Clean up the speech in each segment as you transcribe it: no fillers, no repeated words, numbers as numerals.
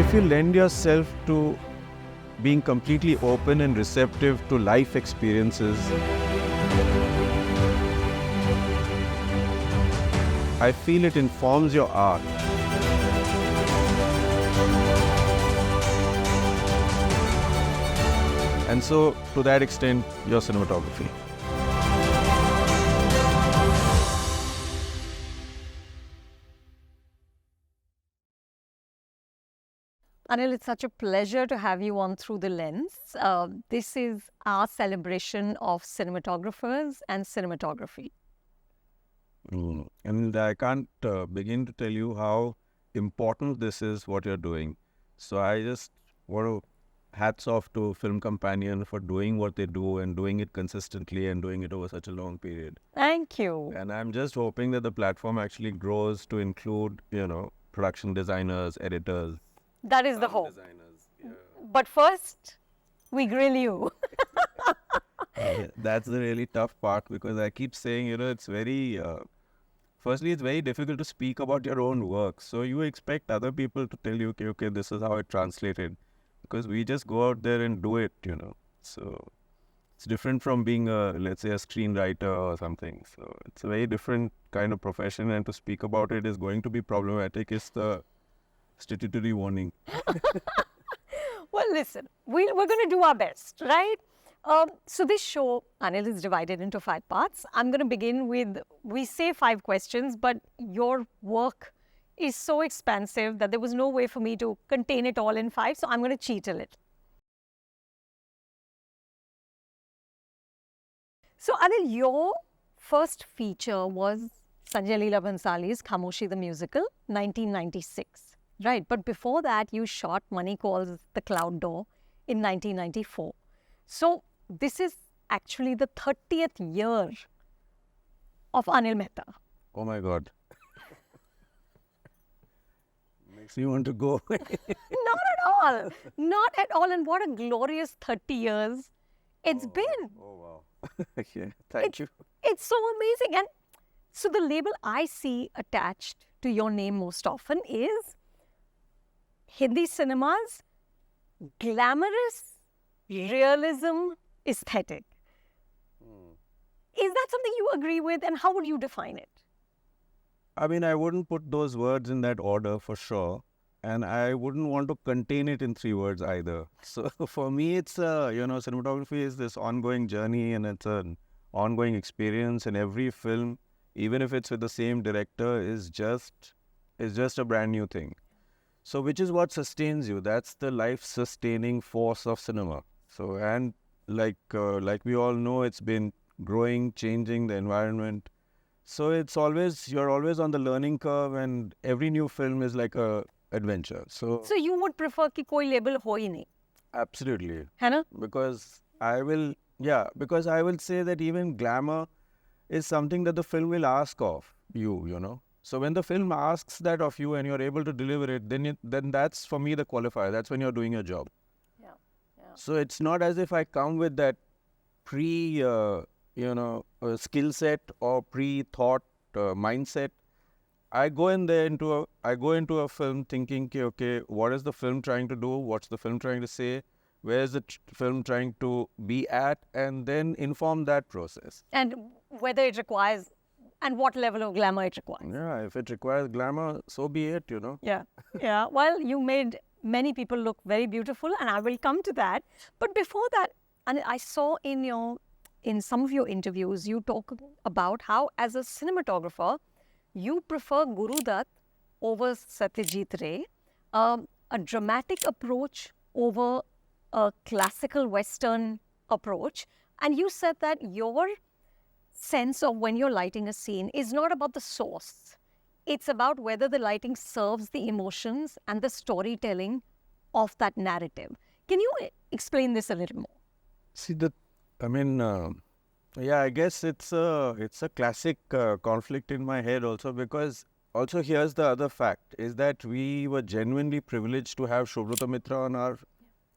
if you lend yourself to being completely open and receptive to life experiences, I feel it informs your art. And so, to that extent, your cinematography. Anil, it's such a pleasure to have you on Through the Lens. This is our celebration of cinematographers and cinematography. And I can't begin to tell you how important this is, what you're doing. So I just want to hats off to Film Companion for doing what they do and doing it consistently and doing it over such a long period. Thank you. And I'm just hoping that the platform actually grows to include, production designers, editors. That is the hope. Designers. Yeah. But first, we grill you. That's the really tough part, because I keep saying, it's very, firstly, it's very difficult to speak about your own work. So you expect other people to tell you, okay, this is how it translated. Because we just go out there and do it, So it's different from being let's say, a screenwriter or something. So it's a very different kind of profession, and to speak about it is going to be problematic. It's the statutory warning. Well, listen, we're going to do our best, right? So this show, Anil, is divided into 5 parts. I'm going to begin with, we say 5 questions, but your work is so expansive that there was no way for me to contain it all in 5, so I'm going to cheat a little. So Anil, your first feature was Sanjay Leela Bhansali's Khamoshi the Musical, 1996. Right, but before that, you shot Money Calls the Cloud Door in 1994. So this is actually the 30th year of Anil Mehta. Oh my God. Makes me want to go. Not at all. Not at all. And what a glorious 30 years it's been. Oh, wow. Yeah, thank you. It's so amazing. And so the label I see attached to your name most often is Hindi cinema's glamorous realism aesthetic. Is that something you agree with, and how would you define it? I mean, I wouldn't put those words in that order for sure. And I wouldn't want to contain it in 3 words either. So for me, it's, cinematography is this ongoing journey, and it's an ongoing experience. And every film, even if it's with the same director, is just a brand new thing. So which is what sustains you. That's the life-sustaining force of cinema. So, and like we all know, it's been growing, changing the environment. So you're always on the learning curve, and every new film is like a adventure. So you would prefer कि कोई label हो ही नहीं? Absolutely. है ना? Because I will say that even glamour is something that the film will ask of you, So when the film asks that of you and you're able to deliver it, then that's for me the qualifier. That's when you're doing your job. Yeah. So it's not as if I come with that skill set or pre-thought mindset. I go into a film thinking, okay, what is the film trying to do? What's the film trying to say? Where is the film trying to be at? And then inform that process. And whether it requires, and what level of glamour it requires. Yeah, if it requires glamour, so be it, Yeah. Well, you made many people look very beautiful, and I will come to that. But before that, and I saw in some of your interviews, you talk about how, as a cinematographer, you prefer Guru Dutt over Satyajit Ray, a dramatic approach over a classical Western approach. And you said that your sense of when you're lighting a scene is not about the source. It's about whether the lighting serves the emotions and the storytelling of that narrative. Can you explain this a little more? See, I guess it's a classic conflict in my head also, because also here's the other fact, is that we were genuinely privileged to have Shobhrata Mitra on our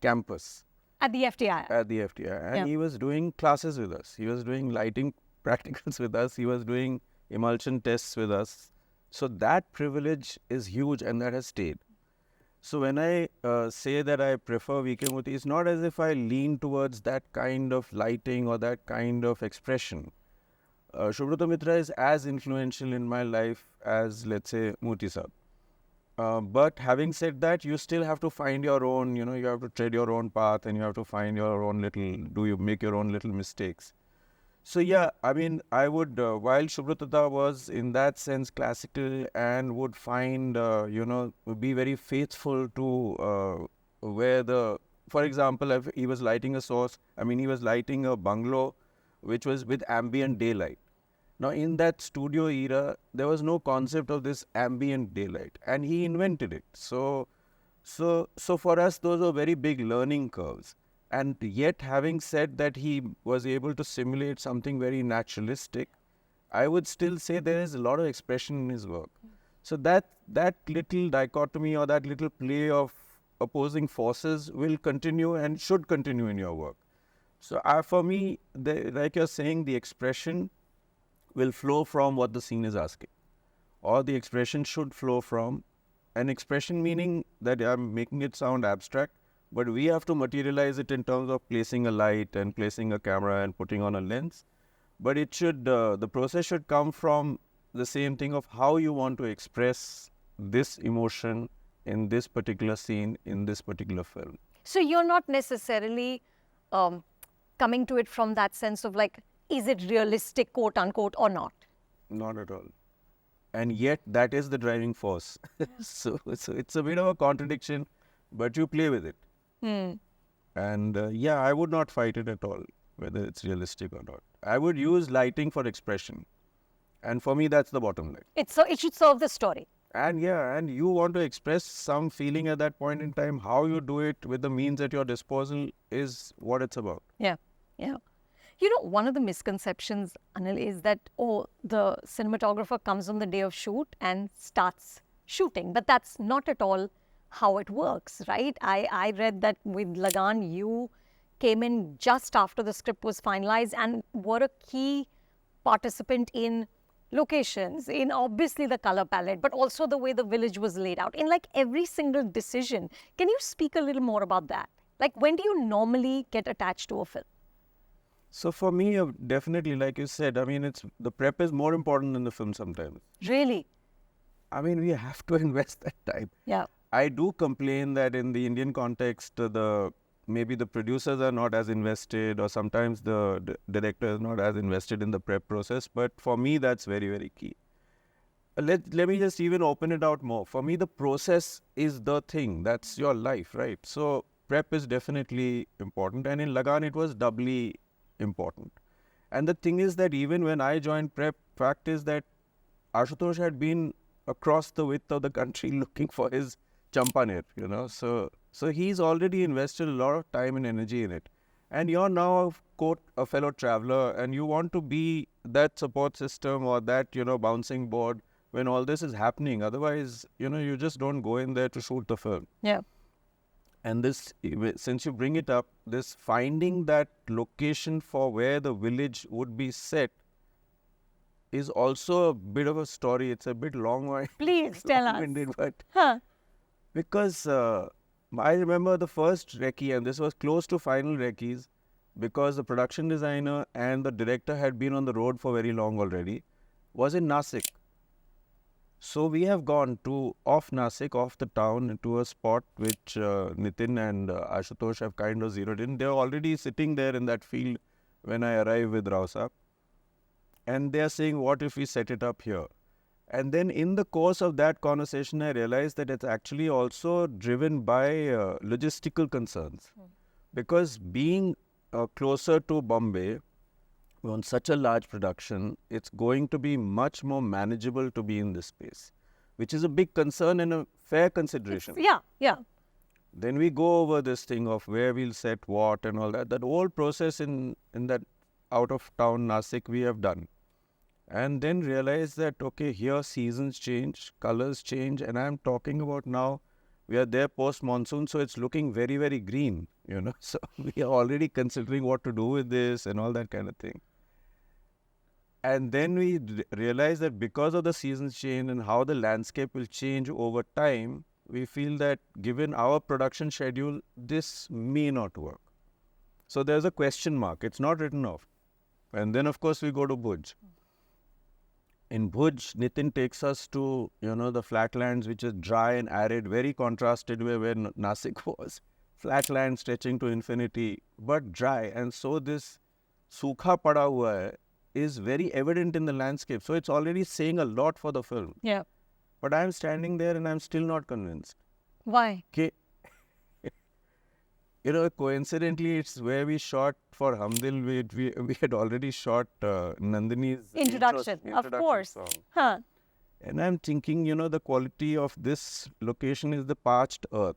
campus. At the FTI. At the FTI. And he was doing classes with us. He was doing lighting practicals with us. He was doing emulsion tests with us. So that privilege is huge, and that has stayed. So when I say that I prefer VK Murthy, it's not as if I lean towards that kind of lighting or that kind of expression. Subrata Mitra is as influential in my life as, let's say, Murthy Sahib. But having said that, you still have to find your own, you have to tread your own path, and you have to find your own you make your own little mistakes. So yeah, I mean, I would, while Subrata was in that sense classical and would find, be very faithful to for example, if he was lighting a source, he was lighting a bungalow which was with ambient daylight. Now, in that studio era, there was no concept of this ambient daylight, and he invented it. So for us, those were very big learning curves. And yet, having said that he was able to simulate something very naturalistic, I would still say there is a lot of expression in his work. So that little dichotomy or that little play of opposing forces will continue and should continue in your work. So for me, like you're saying, the expression will flow from what the scene is asking, or the expression should flow from an expression, meaning that I'm making it sound abstract, but we have to materialize it in terms of placing a light and placing a camera and putting on a lens. But it should, the process should come from the same thing of how you want to express this emotion in this particular scene, in this particular film. So you're not necessarily coming to it from that sense of like, is it realistic, quote unquote, or not? Not at all. And yet that is the driving force. So it's a bit of a contradiction, but you play with it. And I would not fight it at all, whether it's realistic or not. I would use lighting for expression. And for me, that's the bottom line. It should serve the story. And and you want to express some feeling at that point in time. How you do it with the means at your disposal is what it's about. Yeah. One of the misconceptions, Anil, is that, the cinematographer comes on the day of shoot and starts shooting. But that's not at all how it works, right? I read that with Lagaan, you came in just after the script was finalized and were a key participant in locations, in obviously the color palette, but also the way the village was laid out, in like every single decision. Can you speak a little more about that? Like, when do you normally get attached to a film? So for me, definitely, like you said, the prep is more important than the film sometimes. Really? We have to invest that time. Yeah. I do complain that in the Indian context, maybe the producers are not as invested, or sometimes the director is not as invested in the prep process. But for me, that's very, very key. Let me just even open it out more. For me, the process is the thing. That's your life, right? So prep is definitely important. And in Lagaan, it was doubly important. And the thing is that even when I joined prep, fact is that Ashutosh had been across the width of the country looking for his Champaner, So he's already invested a lot of time and energy in it. And you're now, quote, a fellow traveler, and you want to be that support system or that, bouncing board when all this is happening. Otherwise, you just don't go in there to shoot the film. Yeah. And this, since you bring it up, this finding that location for where the village would be set is also a bit of a story. It's a bit long. Please tell us. But because I remember the first recce, and this was close to final recce's, because the production designer and the director had been on the road for very long already, was in Nasik. So we have gone off Nasik, off the town, to a spot which Nitin and Ashutosh have kind of zeroed in. They're already sitting there in that field when I arrive with Rao Saab. And they're saying, what if we set it up here? And then in the course of that conversation, I realized that it's actually also driven by logistical concerns. Because being closer to Bombay, on such a large production, it's going to be much more manageable to be in this space, which is a big concern and a fair consideration. Yeah. Then we go over this thing of where we'll set what and all that. That whole process in that out-of-town Nasik we have done. And then realize that, okay, here seasons change, colors change, and I'm talking about now, we are there post-monsoon, so it's looking very, very green, So we are already considering what to do with this and all that kind of thing. And then we realize that because of the seasons change and how the landscape will change over time, we feel that given our production schedule, this may not work. So there's a question mark. It's not written off. And then, of course, we go to Bhuj. In Bhuj, Nitin takes us to, the flatlands, which is dry and arid, very contrasted with where Nasik was. Flatland stretching to infinity, but dry. And so this sukha pada hua hai is very evident in the landscape. So it's already saying a lot for the film. Yeah. But I'm standing there and I'm still not convinced. Why? Okay. Coincidentally, it's where we shot for Humdil. We had already shot Nandini's Introduction, of course. Song. Huh. And I'm thinking, the quality of this location is the parched earth.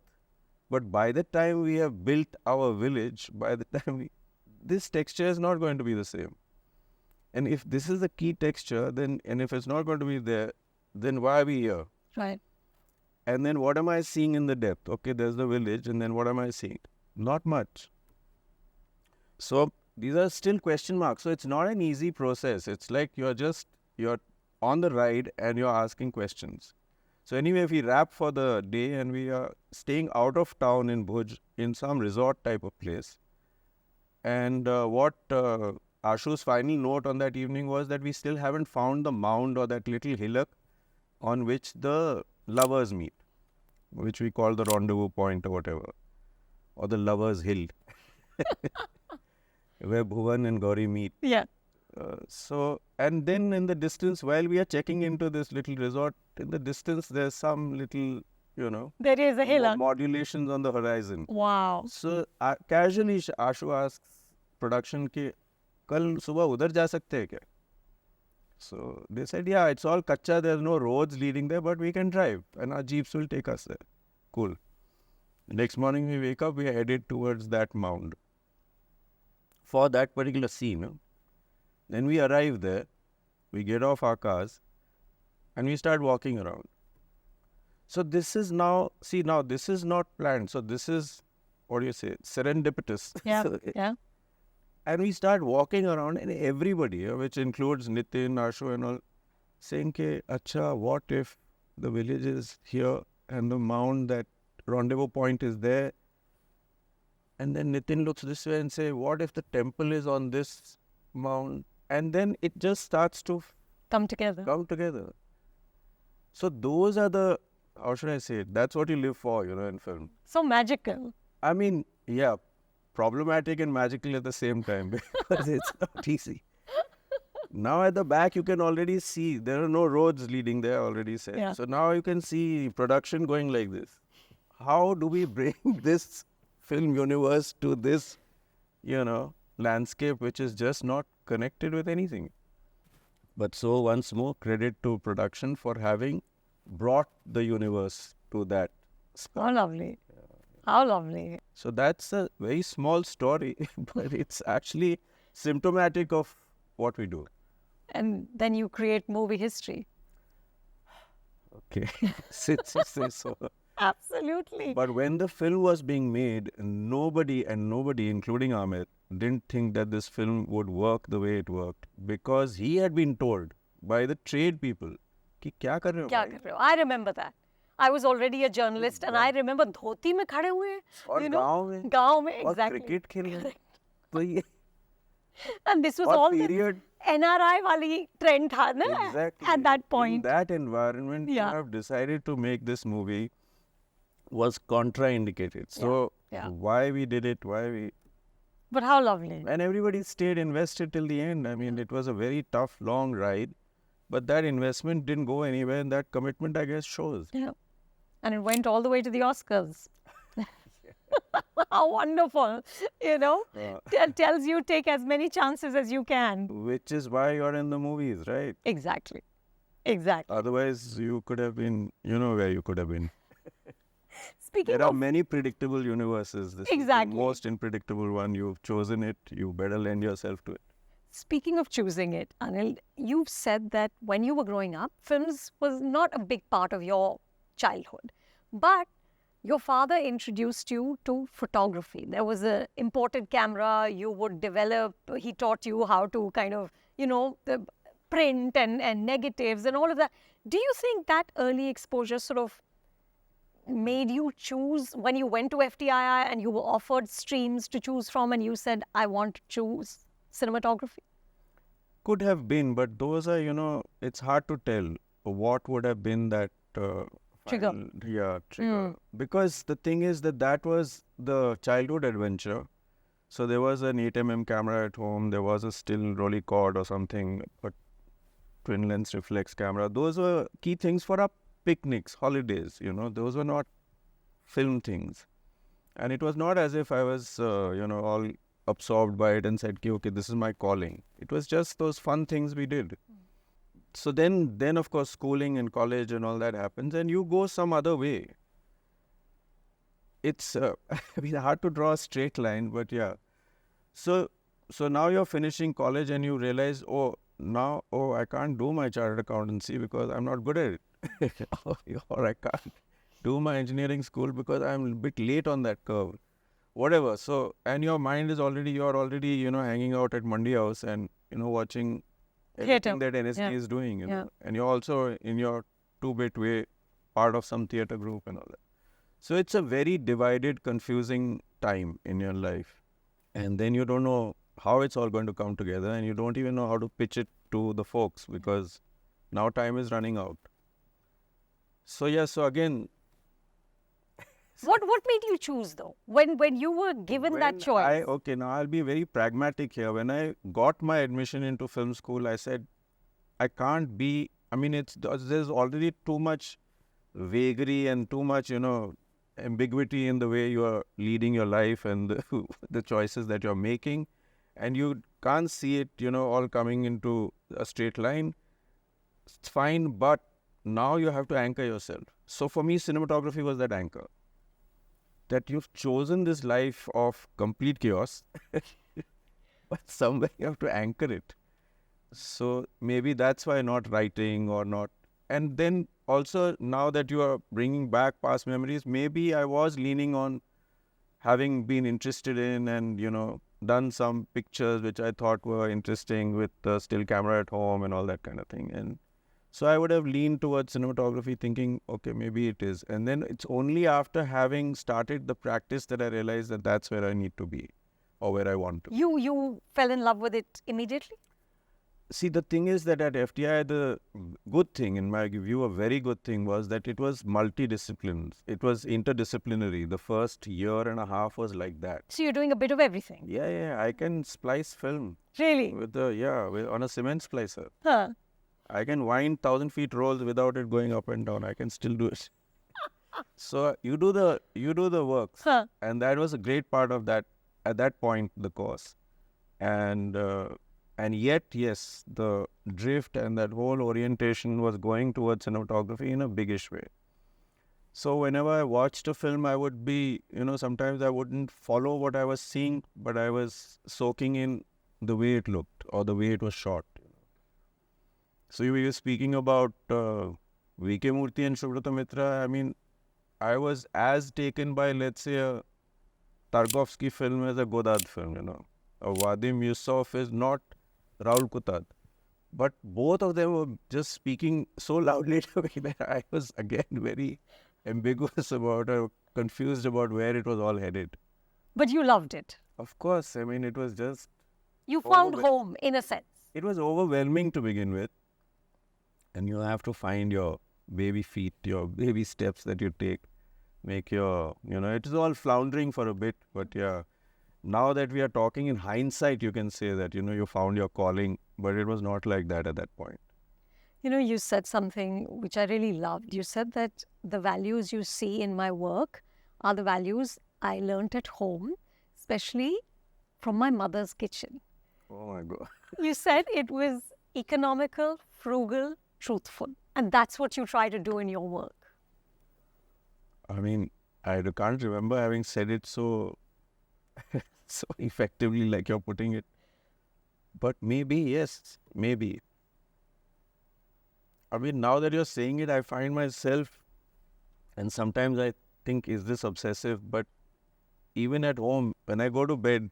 But by the time we have built our village, this texture is not going to be the same. And if this is the key texture, and if it's not going to be there, then why are we here? Right. And then what am I seeing in the depth? Okay, there's the village, and then what am I seeing? Not much. So these are still question marks. So it's not an easy process. It's like you're on the ride and you're asking questions. So anyway, if we wrap for the day and we are staying out of town in Bhuj in some resort type of place. And what Ashu's final note on that evening was that we still haven't found the mound or that little hillock on which the lovers meet, which we call the rendezvous point or whatever. Or the Lovers' Hill, where Bhuvan and Gauri meet. Yeah. And then in the distance, while we are checking into this little resort, in the distance, there's some little, There is a hillock. Modulations on the horizon. Wow. So casually, Ashu asks production, ki, kal subah udhar ja sakte hai kya? So they said, yeah, it's all kacha, there's no roads leading there, but we can drive and our jeeps will take us there. Cool. Next morning we wake up, we are headed towards that mound for that particular scene. Then we arrive there, we get off our cars and we start walking around. So this is this is not planned. So this is, serendipitous. Yeah, So, yeah. And we start walking around and everybody, which includes Nitin, Ashu and all, saying, Acha, what if the village is here and the mound, that rendezvous point is there? And then Nitin looks this way and say, what if the temple is on this mound? And then it just starts to Come together. So those are the, how should I say it? That's what you live for, in film. So magical. I mean, yeah, problematic and magical at the same time because it's not easy. Now at the back, you can already see there are no roads leading there, already said. Yeah. So now you can see production going like this. How do we bring this film universe to this, landscape which is just not connected with anything? But so once more, credit to production for having brought the universe to that spot. How lovely. How lovely. So that's a very small story, but it's actually symptomatic of what we do. And then you create movie history. Okay, since you say so. Absolutely. But when the film was being made, nobody, including Aamir, didn't think that this film would work the way it worked, because he had been told by the trade people, कि क्या कर रहे हो भाई? I remember that. I was already a journalist and I remember धोती में खड़े हुए हैं. और गाँव में, और exactly. क्रिकेट खेल रहे हैं. तो ये And this was और all period. the NRI वाली trend था ना Exactly. at that In point. that environment, Yeah. to have decided to make this movie was contraindicated. So Yeah. why we did it, But how lovely. and everybody stayed invested till the end. I mean, it was a very tough, long ride, but that investment didn't go anywhere, and that commitment, I guess, shows. Yeah. And it went all the way to the Oscars. How wonderful. Tells you take as many chances as you can. Which is why you're in the movies, right? Exactly. Exactly. Otherwise, you could have been, where you could have been. Speaking There are of many predictable universes. This Exactly. is the most unpredictable one. You've chosen it. You better lend yourself to it. Speaking of choosing it, Anil, you've said that when you were growing up, films was not a big part of your childhood. But your father introduced you to photography. There was an imported camera you would develop. He taught you how to kind of, the print and negatives and all of that. Do you think that early exposure sort of made you choose when you went to FTII and you were offered streams to choose from and you said, I want to choose cinematography? Could have been, but those are, it's hard to tell what would have been that Trigger. trigger. Because the thing is that was the childhood adventure. So there was an 8mm camera at home, there was a still Rolleicord or something, but twin lens reflex camera. Those were key things for our picnics, holidays, those were not film things. And it was not as if I was, all absorbed by it and said, okay, this is my calling. It was just those fun things we did. So then of course, schooling and college and all that happens, and you go some other way. It's hard to draw a straight line, but yeah. So now you're finishing college and you realize, I can't do my chartered accountancy because I'm not good at it. Or I can't do my engineering school because I'm a bit late on that curve. Whatever. So, and your mind is you're already, hanging out at Mandi House and, watching everything that NSD is doing, and you're also in your 2-bit way part of some theatre group and all that. So it's a very divided, confusing time in your life. And then you don't know how it's all going to come together, and you don't even know how to pitch it to the folks because now time is running out. So yeah, so again... What made you choose though? When you were given that choice? Now I'll be very pragmatic here. When I got my admission into film school, I said, I can't be... there's already too much vagary and too much, ambiguity in the way you are leading your life and the choices that you're making, and you can't see it, all coming into a straight line. It's fine, but now you have to anchor yourself. So for me, cinematography was that anchor. That you've chosen this life of complete chaos, but somewhere you have to anchor it. So maybe that's why not writing or not. And then also, now that you are bringing back past memories, maybe I was leaning on having been interested in and, done some pictures which I thought were interesting with the still camera at home and all that kind of thing. And so I would have leaned towards cinematography thinking, okay, maybe it is. And then it's only after having started the practice that I realized that that's where I need to be or where I want to. You fell in love with it immediately? See, the thing is that at FTI, the good thing, in my view, a very good thing was that it was multidisciplined. It was interdisciplinary. The first year and a half was like that. So you're doing a bit of everything? Yeah. I can splice film. Really? On a cement splicer. Huh. I can wind 1,000 feet rolls without it going up and down. I can still do it. So you do the works. Huh. And that was a great part of that, at that point, the course. And yet, yes, the drift and that whole orientation was going towards cinematography in a biggish way. So whenever I watched a film, I would be, sometimes I wouldn't follow what I was seeing, but I was soaking in the way it looked or the way it was shot. So you were speaking about V.K. Murthy and Subrata Mitra. I was as taken by, let's say, a Tarkovsky film as a Godard film, A Vadim Yusuf is not Raul Kutad. But both of them were just speaking so loudly to me that I was again very ambiguous about or confused about where it was all headed. But you loved it. Of course. It was just... You found home, in a sense. It was overwhelming to begin with. And you have to find your baby feet, your baby steps that you take. Make your, it is all floundering for a bit. But yeah. Now that we are talking in hindsight, you can say that, you found your calling, but it was not like that at that point. You said something which I really loved. You said that the values you see in my work are the values I learnt at home, especially from my mother's kitchen. Oh my God. You said it was economical, frugal, truthful. And that's what you try to do in your work. I can't remember having said it so effectively like you're putting it. But maybe, yes, maybe. Now that you're saying it, I find myself, and sometimes I think, is this obsessive? But even at home, when I go to bed,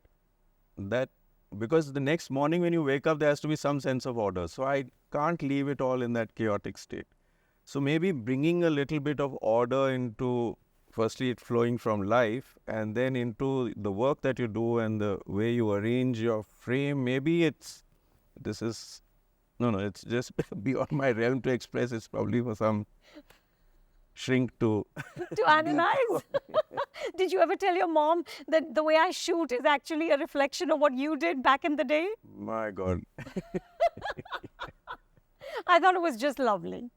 because the next morning when you wake up, there has to be some sense of order. So I can't leave it all in that chaotic state. So maybe bringing a little bit of order into firstly it's flowing from life and then into the work that you do and the way you arrange your frame. Maybe it's just beyond my realm to express. It's probably for some shrink to To analyze. Did you ever tell your mom that the way I shoot is actually a reflection of what you did back in the day? My God. I thought it was just lovely.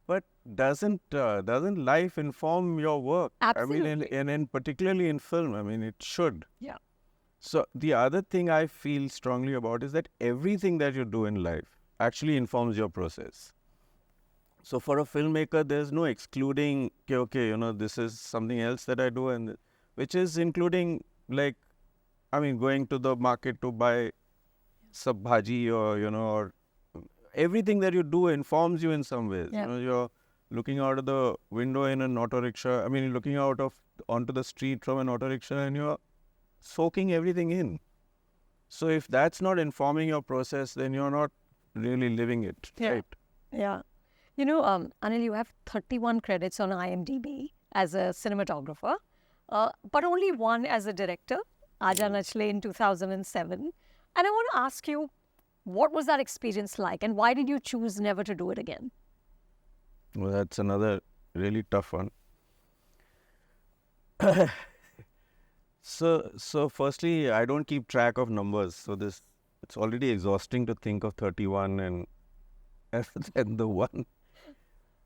But doesn't life inform your work? Absolutely. I mean, and particularly in film, I mean, it should. Yeah. So the other thing I feel strongly about is that everything that you do in life actually informs your process. So for a filmmaker, there's no excluding, okay, this is something else that I do, and which is including going to the market to buy sab bhaji or everything that you do informs you in some ways. Yeah. You're looking out of the window in an auto rickshaw. I mean, you're looking onto the street from an auto rickshaw and you're soaking everything in. So if that's not informing your process, then you're not really living it, right? Yeah. Anil, you have 31 credits on IMDb as a cinematographer, but only one as a director, Aaja Nachle in 2007. And I want to ask you, what was that experience like and why did you choose never to do it again? Well, that's another really tough one. So firstly, I don't keep track of numbers. So it's already exhausting to think of 31 and the one.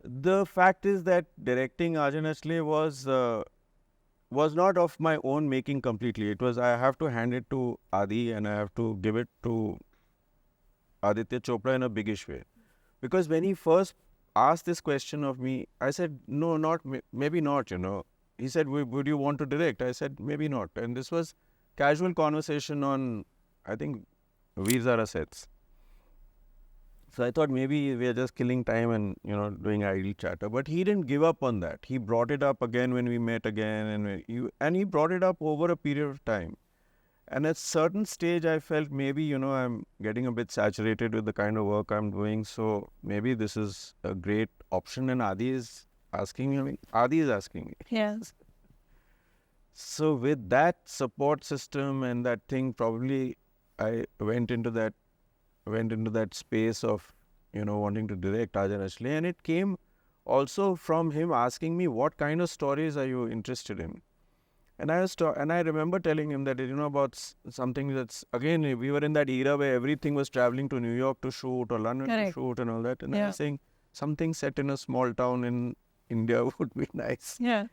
The fact is that directing Aaja Nachle was not of my own making completely. It was, I have to hand it to Adi and I have to give it to Aditya Chopra in a biggish way. Because when he first asked this question of me, I said, no, maybe not, He said, would you want to direct? I said, maybe not. And this was casual conversation on, I think, Veer-Zaara sets. So I thought maybe we are just killing time and, doing idle chatter. But he didn't give up on that. He brought it up again when we met again. And he brought it up over a period of time. And at a certain stage, I felt maybe, I'm getting a bit saturated with the kind of work I'm doing. So maybe this is a great option. And Adi is asking me. Yes. So with that support system and that thing, probably I went into that space of, wanting to direct Aaja Nachle. And it came also from him asking me, what kind of stories are you interested in? And I remember telling him that, about something that's, again, we were in that era where everything was traveling to New York to shoot or London to shoot and all that. And I was saying, something set in a small town in India would be nice. Yeah.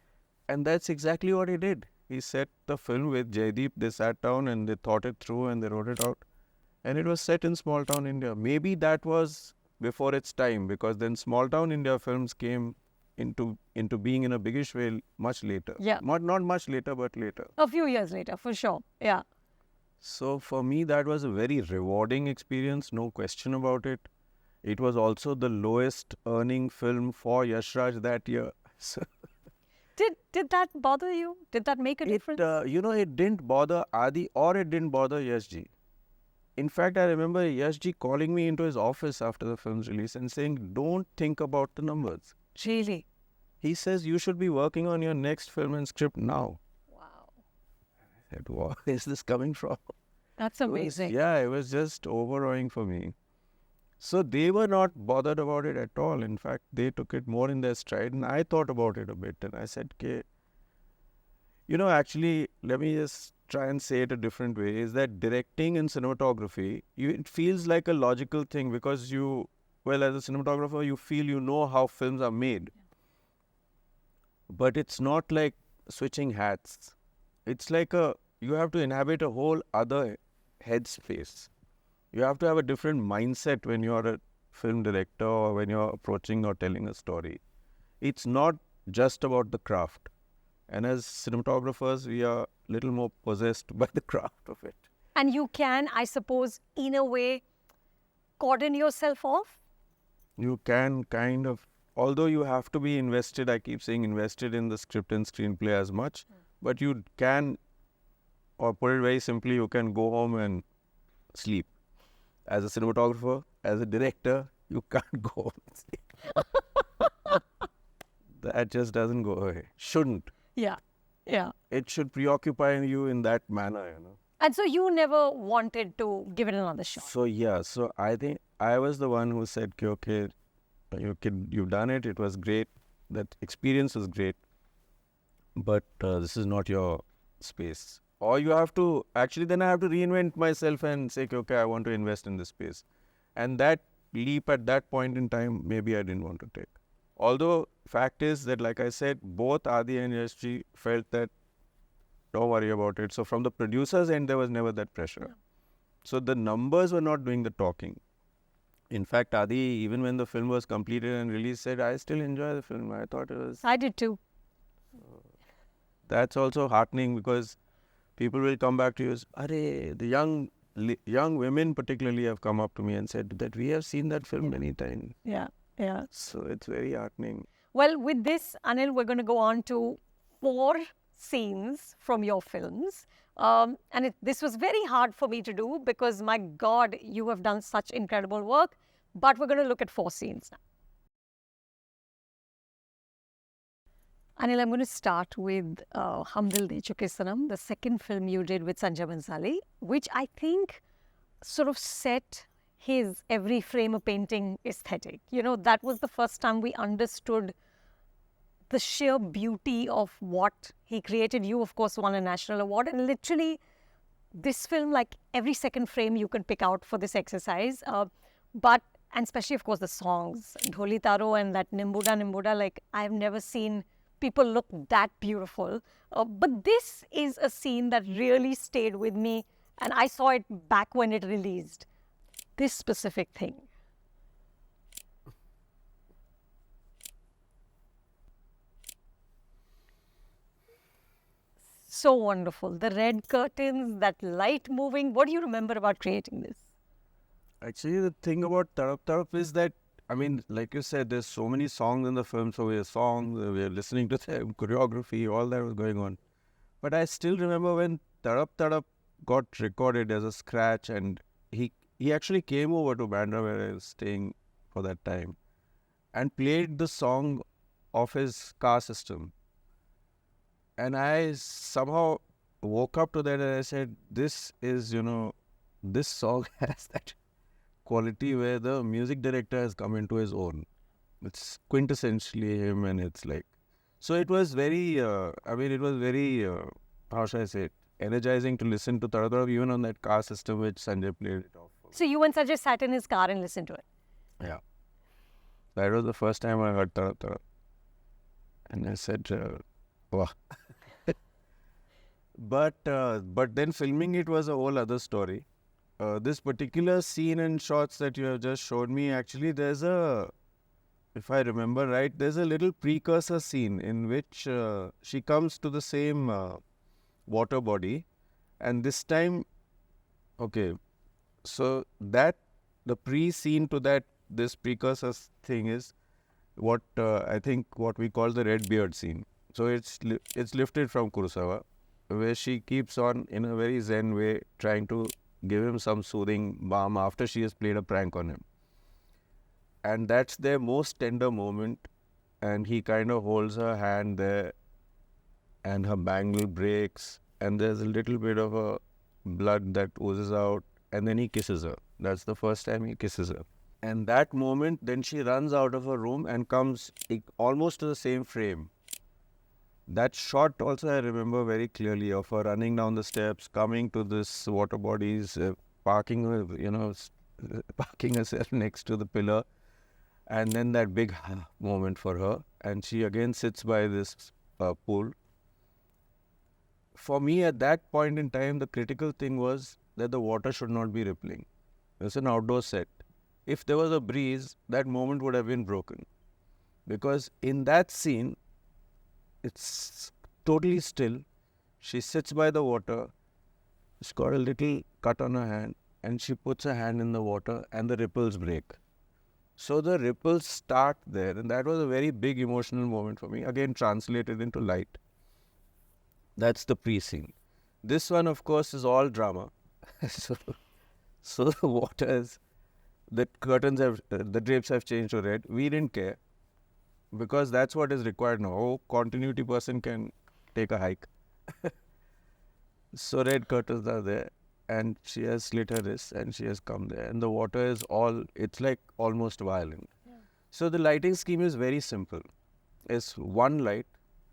And that's exactly what he did. He set the film with Jaideep. They sat down and they thought it through and they wrote it out. And it was set in small town India. Maybe that was before its time, because then small town India films came into being in a biggish way much later. Yeah. Not much later, but later. A few years later, for sure. Yeah. So for me, that was a very rewarding experience, no question about it. It was also the lowest earning film for Yash Raj that year. So Did that bother you? Did that make a difference? It didn't bother Adi or it didn't bother Yash Ji. In fact, I remember Yash Ji calling me into his office after the film's release and saying, don't think about the numbers. Really? He says, you should be working on your next film and script now. Wow. I said, where is this coming from? That's amazing. It was just overwhelming for me. So they were not bothered about it at all. In fact, they took it more in their stride. And I thought about it a bit. And I said, okay, actually, let me just try and say it a different way. Is that directing and cinematography, it feels like a logical thing because as a cinematographer, you feel you know how films are made. But it's not like switching hats. It's like you have to inhabit a whole other headspace. You have to have a different mindset when you're a film director or when you're approaching or telling a story. It's not just about the craft. And as cinematographers, we are a little more possessed by the craft of it. And you can, I suppose, in a way, cordon yourself off? You can kind of, although you have to be invested, I keep saying invested in the script and screenplay as much, but you can, or put it very simply, you can go home and sleep. As a cinematographer, as a director, you can't go home and sleep. that just doesn't go away. Shouldn't. Yeah. Yeah. It should preoccupy you in that manner, And so you never wanted to give it another shot. So yeah, so I think I was the one who said, okay, you've done it. It was great. That experience was great. But this is not your space. Or you have to, actually then I have to reinvent myself and say, okay, I want to invest in this space. And that leap at that point in time, maybe I didn't want to take. Although, fact is that, like I said, both Adi and Yashji felt that, don't worry about it. So from the producer's end, there was never that pressure. Yeah. So the numbers were not doing the talking. In fact, Adi, even when the film was completed and released, said, I still enjoy the film. I thought it was... I did too. That's also heartening because people will come back to you. Arey, the young women particularly have come up to me and said that we have seen that film many times. Yeah, yeah. So it's very heartening. Well, with this, Anil, we're going to go on to 4 scenes from your films. This was very hard for me to do because, my God, you have done such incredible work. But we're going to look at 4 scenes now. Anil, I'm going to start with Hum Dil De Chuke Sanam, the second film you did with Sanjay Bansali, which I think sort of set his every frame a painting aesthetic. That was the first time we understood the sheer beauty of what he created. You, of course, won a national award, and literally this film, like every second frame you can pick out for this exercise. And especially, of course, the songs, Dholi Taro and that Nimbuda Nimbuda, like I've never seen people look that beautiful. But this is a scene that really stayed with me, and I saw it back when it released. This specific thing. So wonderful. The red curtains, that light moving. What do you remember about creating this? Actually, the thing about Tarap Tarap is that, I mean, like you said, there's so many songs in the film. So we're listening to them, choreography, all that was going on. But I still remember when Tarap Tarap got recorded as a scratch, and he actually came over to Bandra where I was staying for that time and played the song of his car system. And I somehow woke up to that and I said, this is, this song has that quality where the music director has come into his own. It's quintessentially him, and it's like... So it was very, how should I say it, energizing to listen to Tarap Tarap even on that car system which Sanjay played it off. So you and Sanjay sat in his car and listened to it? Yeah. That was the first time I heard Tarap Tarap. And I said, wow. But then filming it was a whole other story. This particular scene and shots that you have just showed me, actually there's if I remember right, there's a little precursor scene in which she comes to the same water body, and this time, okay, so that the pre-scene to that, this precursor thing is what I think what we call the red beard scene. So it's lifted from Kurosawa, where she keeps on in a very zen way trying to give him some soothing balm after she has played a prank on him. And that's their most tender moment, and he kind of holds her hand there, and her bangle breaks, and there's a little bit of a blood that oozes out, and then he kisses her. That's the first time he kisses her. And that moment, then she runs out of her room and comes almost to the same frame. That shot also I remember very clearly, of her running down the steps, coming to this water bodies, parking herself next to the pillar, and then that big moment for her, and she again sits by this pool. For me, at that point in time, the critical thing was that the water should not be rippling. It's an outdoor set. If there was a breeze, that moment would have been broken. Because in that scene, it's totally still. She sits by the water. She's got a little cut on her hand, and she puts her hand in the water, and the ripples break. So the ripples start there, and that was a very big emotional moment for me. Again, translated into light. That's the pre-scene. This one, of course, is all drama. So the water is, the curtains have, the drapes have changed to red. We didn't care. because that's what is required now. Oh, continuity person can take a hike. So red curtains are there, and she has slit her wrist and she has come there, and the water is it's like almost violent. So the lighting scheme is very simple. It's one light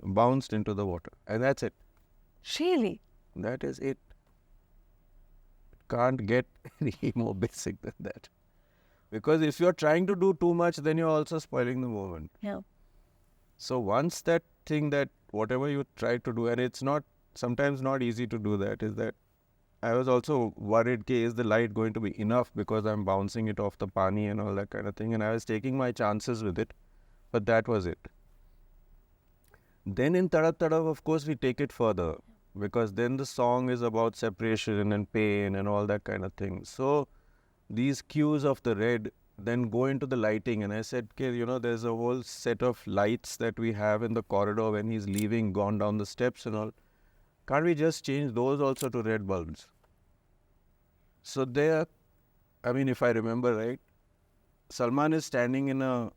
bounced into the water, and that's it. Really? That is it. Can't get any more basic than that. Because if you're trying to do too much, then you're also spoiling the moment. Yeah. So once that thing, that whatever you try to do, and it's sometimes not easy to do that, is that I was also worried, okay, is the light going to be enough, because I'm bouncing it off the pani and all that kind of thing, and I was taking my chances with it, but that was it. Then in Tadap Tadap, of course, we take it further, because then the song is about separation and pain and all that kind of thing. So these cues of the red then go into the lighting, and I said, okay, there's a whole set of lights that we have in the corridor when he's leaving, gone down the steps and all. Can't we just change those also to red bulbs? So there, if I remember right, Salman is standing in a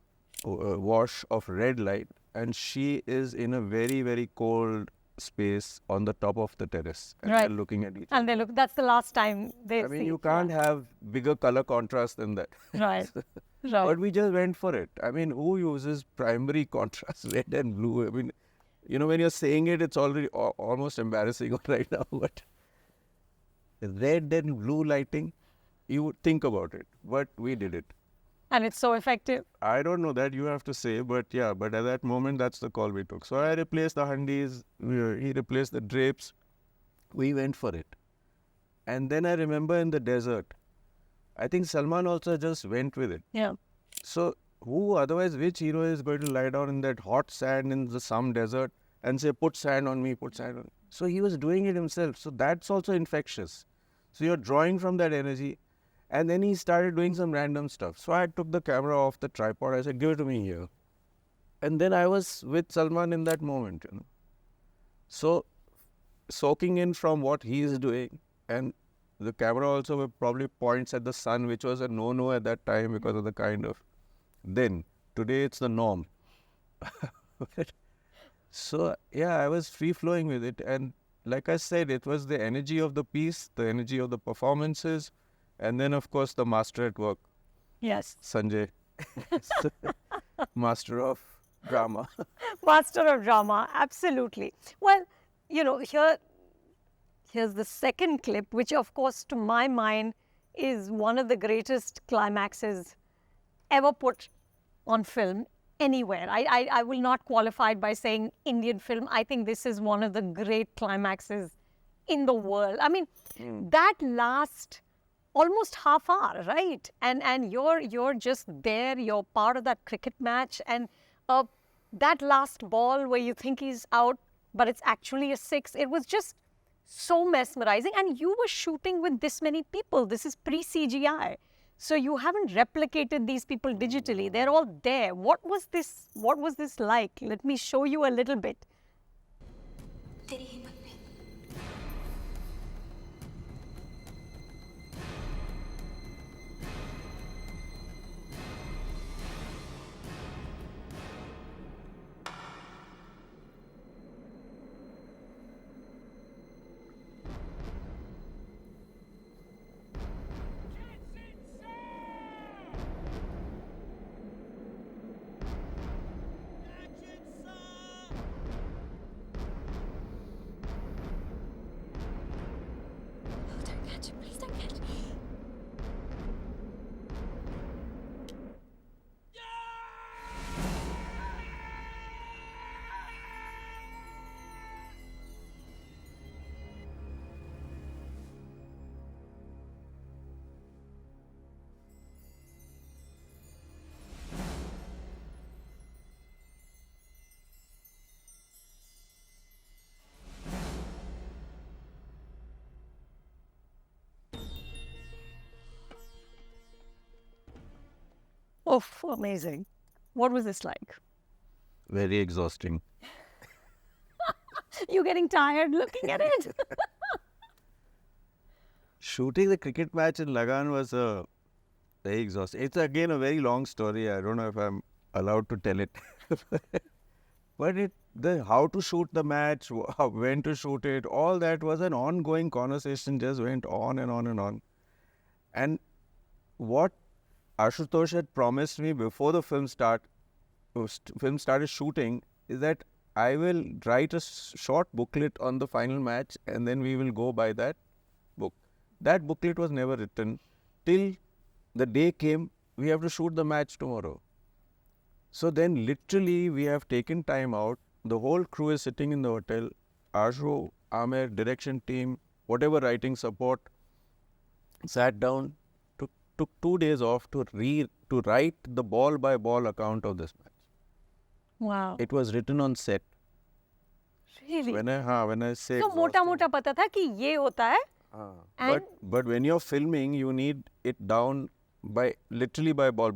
wash of red light, and she is in a very, very cold space on the top of the terrace, and Right. they're looking at each And other. that's the last time they see. You can't have bigger color contrast than that. Right. Right. But we just went for it. Who uses primary contrast, red and blue? When you're saying it, it's already almost embarrassing right now. But red and blue lighting, you would think about it. But we did it. And it's so effective. I don't know, that you have to say, but yeah, but at that moment, that's the call we took. So I replaced the handis, he replaced the drapes. We went for it. And then I remember in the desert, I think Salman also just went with it. Yeah. So which hero is going to lie down in that hot sand in some desert and say, put sand on me, put sand on me. So he was doing it himself. So that's also infectious. So you're drawing from that energy. And then he started doing some random stuff. So I took the camera off the tripod. I said, give it to me here. And then I was with Salman in that moment, So soaking in from what he is doing, and the camera also probably points at the sun, which was a no-no at that time because of the kind of... Then, today it's the norm. So, yeah, I was free-flowing with it. And like I said, it was the energy of the piece, the energy of the performances, and then, of course, the master at work. Yes. Sanjay. Master of drama. Master of drama, absolutely. Well, here's the second clip, which, of course, to my mind, is one of the greatest climaxes ever put on film anywhere. I will not qualify it by saying Indian film. I think this is one of the great climaxes in the world. That last almost half hour, right? And you're just there, you're part of that cricket match, and that last ball where you think he's out, but it's actually a six. It was just so mesmerizing. And you were shooting with this many people. This is pre-CGI. So you haven't replicated these people digitally. They're all there. What was this like? Let me show you a little bit. Please don't catch. Oh, amazing. What was this like? Very exhausting. You getting tired looking at it? Shooting the cricket match in Lagaan was very exhausting. It's again a very long story. I don't know if I'm allowed to tell it. But the how to shoot the match, when to shoot it, all that was an ongoing conversation, just went on and on and on. And what Ashutosh had promised me before the film started shooting is that I will write a short booklet on the final match and then we will go by that book. That booklet was never written till the day came, we have to shoot the match tomorrow. So then literally we have taken time out. The whole crew is sitting in the hotel. Ashu, Aamer, direction team, whatever writing support, sat down, took 2 days off to write the ball by ball account of this match. Wow. It was written on set. Really? When I say So मोटा-मोटा पता था कि ये होता है. But when you're filming, you need it down literally by ball.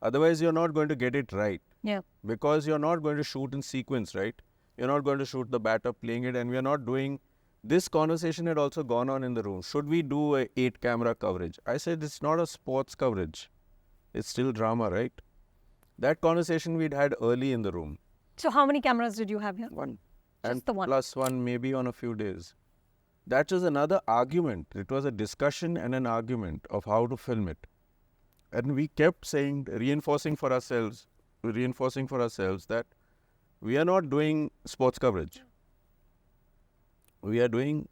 Otherwise, you're not going to get it right. Yeah. Because you're not going to shoot in sequence, right? You're not going to shoot the batter playing it, and we're not doing. This conversation had also gone on in the room. Should we do a 8-camera coverage? I said it's not a sports coverage. It's still drama, right? That conversation we'd had early in the room. So how many cameras did you have here? One. Just and the one. Plus one maybe on a few days. That was another argument. It was a discussion and an argument of how to film it. And we kept saying, reinforcing for ourselves that we are not doing sports coverage. We are doing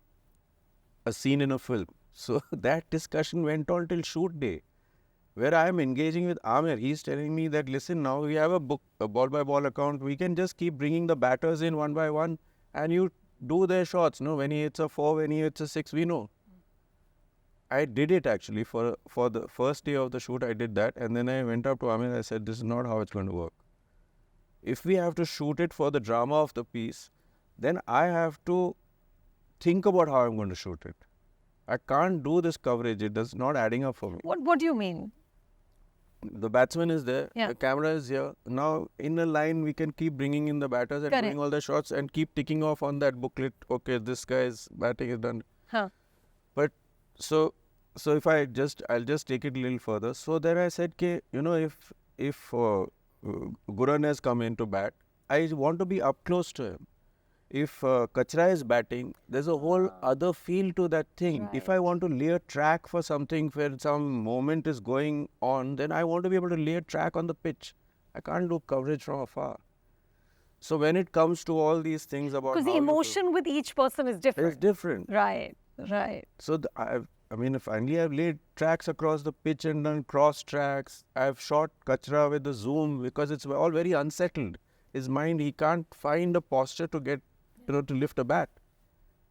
a scene in a film. So that discussion went on till shoot day, where I am engaging with Aamer. He's telling me that, listen, now we have a ball by ball account. We can just keep bringing the batters in one by one and you do their shots. No, when he hits a 4, when he hits a 6, we know. I did it actually for the first day of the shoot. I did that, and then I went up to Aamer. I said, this is not how it's going to work. If we have to shoot it for the drama of the piece, then I have to think about how I'm going to shoot it. I can't do this coverage. It is not adding up for me. What do you mean? The batsman is there. Yeah. The camera is here. Now, in a line, we can keep bringing in the batters and doing all the shots and keep ticking off on that booklet. Okay, this guy's batting is done. Huh. But so if I'll just take it a little further. So then I said, if Guran has come in to bat, I want to be up close to him. If Kachra is batting, there's a whole other feel to that thing. Right. If I want to lay a track for something where some moment is going on, then I want to be able to lay a track on the pitch. I can't do coverage from afar. So when it comes to all these things about because the emotion with each person is different. It's different. Right. So finally I've laid tracks across the pitch and done cross tracks. I've shot Kachra with the zoom because it's all very unsettled. His mind, he can't find a posture to get, to lift a bat.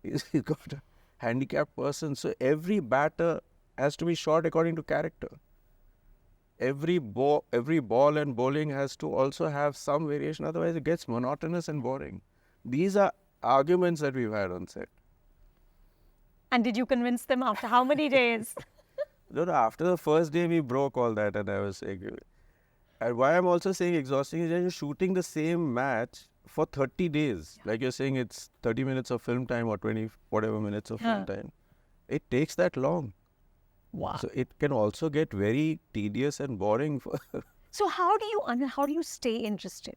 He's got a handicapped person. So every batter has to be shot according to character. Every ball and bowling has to also have some variation. Otherwise it gets monotonous and boring. These are arguments that we've had on set. And did you convince them after how many days? No, after the first day we broke all that, and I was saying, and why I'm also saying exhausting is that you're shooting the same match for 30 days. Yeah. Like you're saying it's 30 minutes of film time or 20 whatever minutes of film time. It takes that long. Wow. So it can also get very tedious and boring. So how do you stay interested?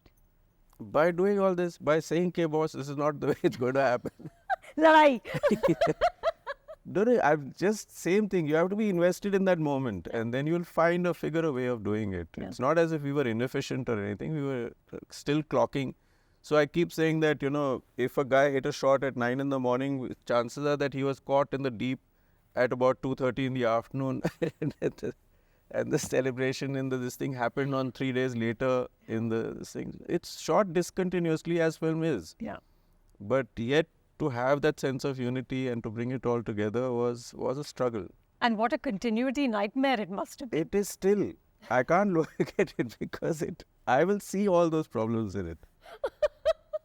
By doing all this, by saying, "Okay, boss, this is not the way it's going to happen." Ladai. I'm just same thing. You have to be invested in that moment, and then you'll figure a way of doing it. Yeah. It's not as if we were inefficient or anything. We were still clocking. So I keep saying that, if a guy hit a shot at 9 in the morning, chances are that he was caught in the deep at about 2:30 in the afternoon, and the celebration in this thing happened on 3 days later in this thing. It's shot discontinuously as film is. Yeah. But yet, to have that sense of unity and to bring it all together was a struggle. And what a continuity nightmare it must have been. It is still. I can't look at it because I will see all those problems in it.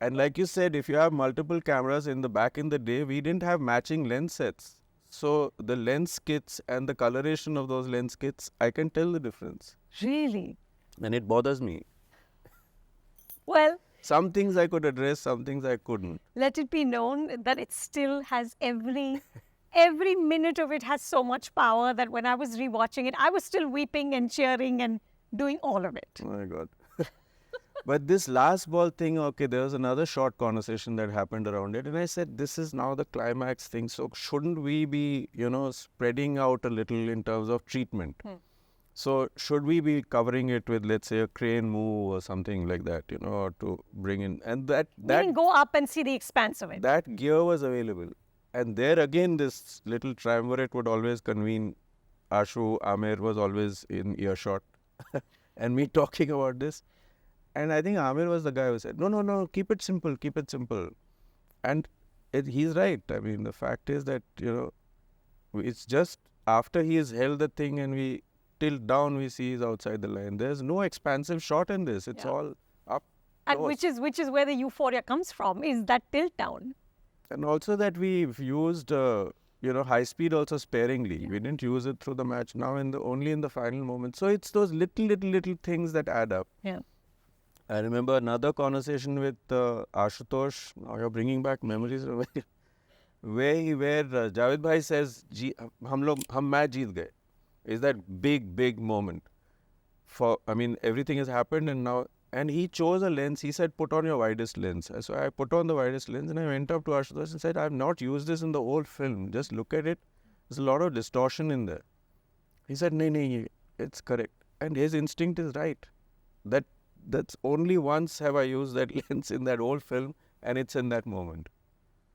And like you said, if you have multiple cameras back in the day, we didn't have matching lens sets. So the lens kits and the coloration of those lens kits, I can tell the difference. Really? And it bothers me. Well, some things I could address, some things I couldn't. Let it be known that it still has every minute of it has so much power that when I was rewatching it, I was still weeping and cheering and doing all of it. Oh my God. But this last ball thing, okay, there was another short conversation that happened around it. And I said, this is now the climax thing. So shouldn't we be, spreading out a little in terms of treatment? So should we be covering it with, let's say, a crane move or something like that, or to bring in, and We can go up and see the expanse of it. that gear was available. And there again, this little triumvirate would always convene. Ashu, Aamir was always in earshot and me talking about this. And I think Aamir was the guy who said, no, keep it simple, keep it simple. And he's right. I mean, the fact is that, it's just after he has held the thing and we tilt down, we see he's outside the line. There's no expansive shot in this. It's all up. And close. which is where the euphoria comes from, is that tilt down. And also that we've used, high speed also sparingly. We didn't use it through the match. Now only in the final moment. So it's those little things that add up. Yeah. I remember another conversation with Ashutosh. Now you're bringing back memories where Javed Bhai says, hum match jeet gaye. Is that big moment. Everything has happened and he chose a lens. He said, put on your widest lens. So I put on the widest lens and I went up to Ashutosh and said, I have not used this in the whole film. Just look at it. There's a lot of distortion in there. He said, no, it's correct. And his instinct is right. That's only once have I used that lens in that whole film, and it's in that moment.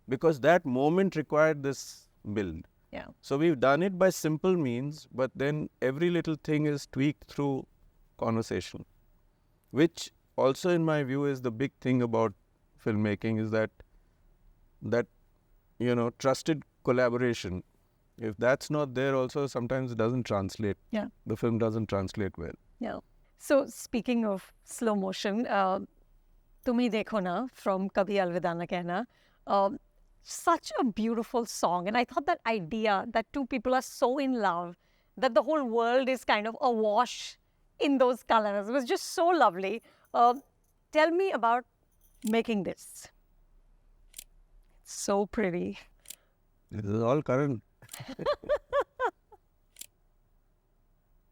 Because that moment required this build. Yeah. So we've done it by simple means, but then every little thing is tweaked through conversation. Which also in my view is the big thing about filmmaking, is that trusted collaboration. If that's not there also, sometimes it doesn't translate. Yeah. The film doesn't translate well. Yeah. So speaking of slow motion, Tumhi Dekho Na from Kabhi Alvida Na Kehna, such a beautiful song. And I thought that idea that two people are so in love that the whole world is kind of awash in those colors was just so lovely. Tell me about making this. It's so pretty. This is all current.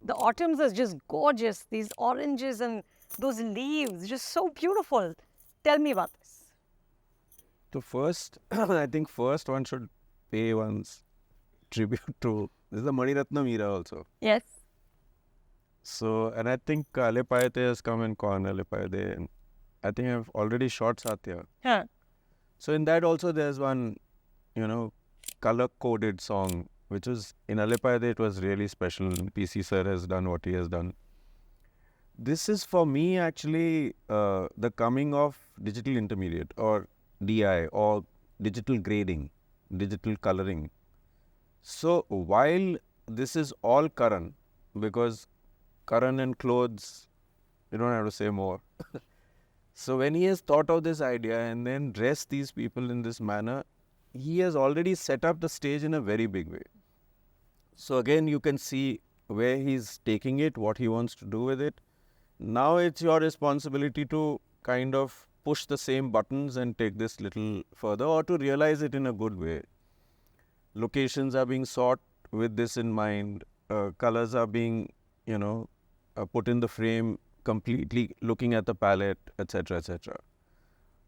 The autumns are just gorgeous. These oranges and those leaves, just so beautiful. Tell me about this. So first, I think one should pay one's tribute to, this is the Mani Ratnam era also. Yes. So, and I think Alepayate has come and gone, Alepayate. And I think I've already shot Satya. Huh. So in that also there's one, color-coded song, which was, in Alepayade it was really special. PC sir has done what he has done. This is for me actually the coming of digital intermediate or DI or digital grading, digital coloring. So while this is all Karan, because Karan and clothes, you don't have to say more. So when he has thought of this idea and then dressed these people in this manner, he has already set up the stage in a very big way. So again, you can see where he's taking it, what he wants to do with it. Now it's your responsibility to kind of push the same buttons and take this little further, or to realize it in a good way. Locations are being sought with this in mind. Colors are being, put in the frame completely looking at the palette, etc., etc.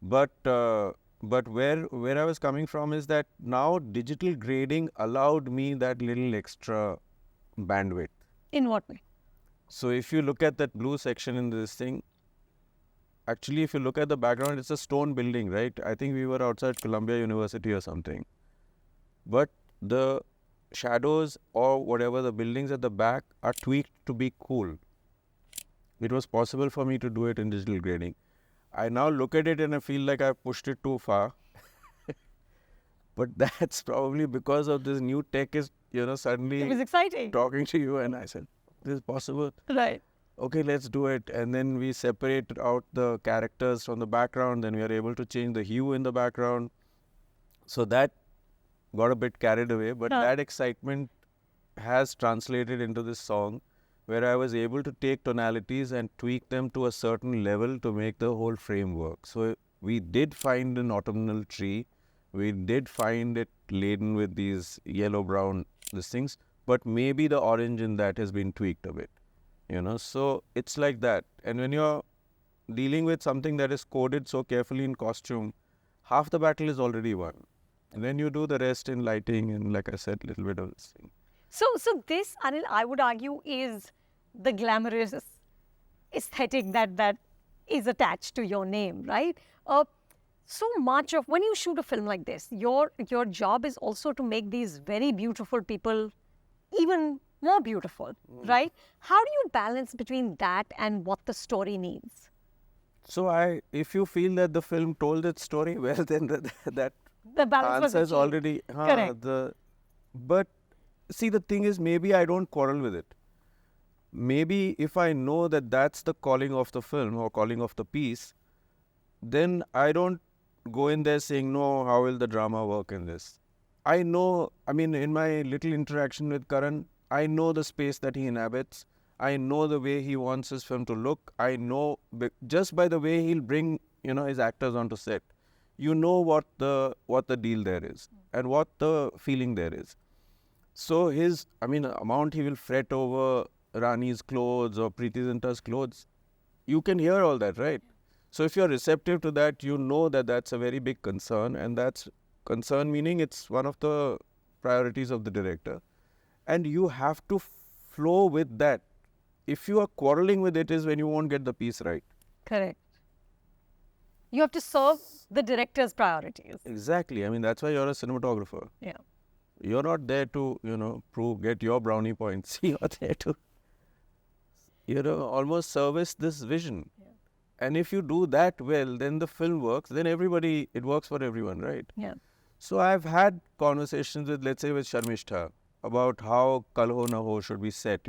But where I was coming from is that now digital grading allowed me that little extra bandwidth. In what way? So if you look at that blue section in this thing, actually if you look at the background, it's a stone building, right? I think we were outside Columbia University or something. But the shadows or whatever, the buildings at the back are tweaked to be cool. It was possible for me to do it in digital grading. I now look at it and I feel like I pushed it too far. But that's probably because of this new tech is, suddenly It was exciting. talking to you, and I said, this is possible. Right. Okay, let's do it. And then we separate out the characters from the background. Then we are able to change the hue in the background. So that got a bit carried away. But that excitement has translated into this song, where I was able to take tonalities and tweak them to a certain level to make the whole frame work. So we did find an autumnal tree. We did find it laden with these yellow-brown things. But maybe the orange in that has been tweaked a bit. So it's like that. And when you're dealing with something that is coded so carefully in costume, half the battle is already won. And then you do the rest in lighting and, like I said, little bit of this thing. So this, Anil, I would argue, is the glamorous aesthetic that is attached to your name, right? So much of when you shoot a film like this, your job is also to make these very beautiful people even more beautiful, right? How do you balance between that and what the story needs? So if you feel that the film told its story well, then that The balance was answer is achieved. already Correct. But see, the thing is, maybe I don't quarrel with it. Maybe if I know that that's the calling of the film or calling of the piece, then I don't go in there saying, no, how will the drama work in this? I know, I mean, in my little interaction with Karan, I know the space that he inhabits. I know the way he wants his film to look. I know just by the way he'll bring, his actors onto set, you know what the deal there is and what the feeling there is. So amount he will fret over Rani's clothes or Preeti Zinta's clothes, you can hear all that, right? So if you're receptive to that, you know that that's a very big concern, and that's concern meaning it's one of the priorities of the director. And you have to flow with that. If you are quarreling with it is when you won't get the piece right. Correct. You have to serve the director's priorities. Exactly. I mean, that's why you're a cinematographer. Yeah. You're not there to, get your brownie points. You're there to, almost service this vision. Yeah. And if you do that well, then the film works. Then it works for everyone, right? Yeah. So I've had conversations with, let's say, with Sharmishta about how Kal Ho Na Ho should be set,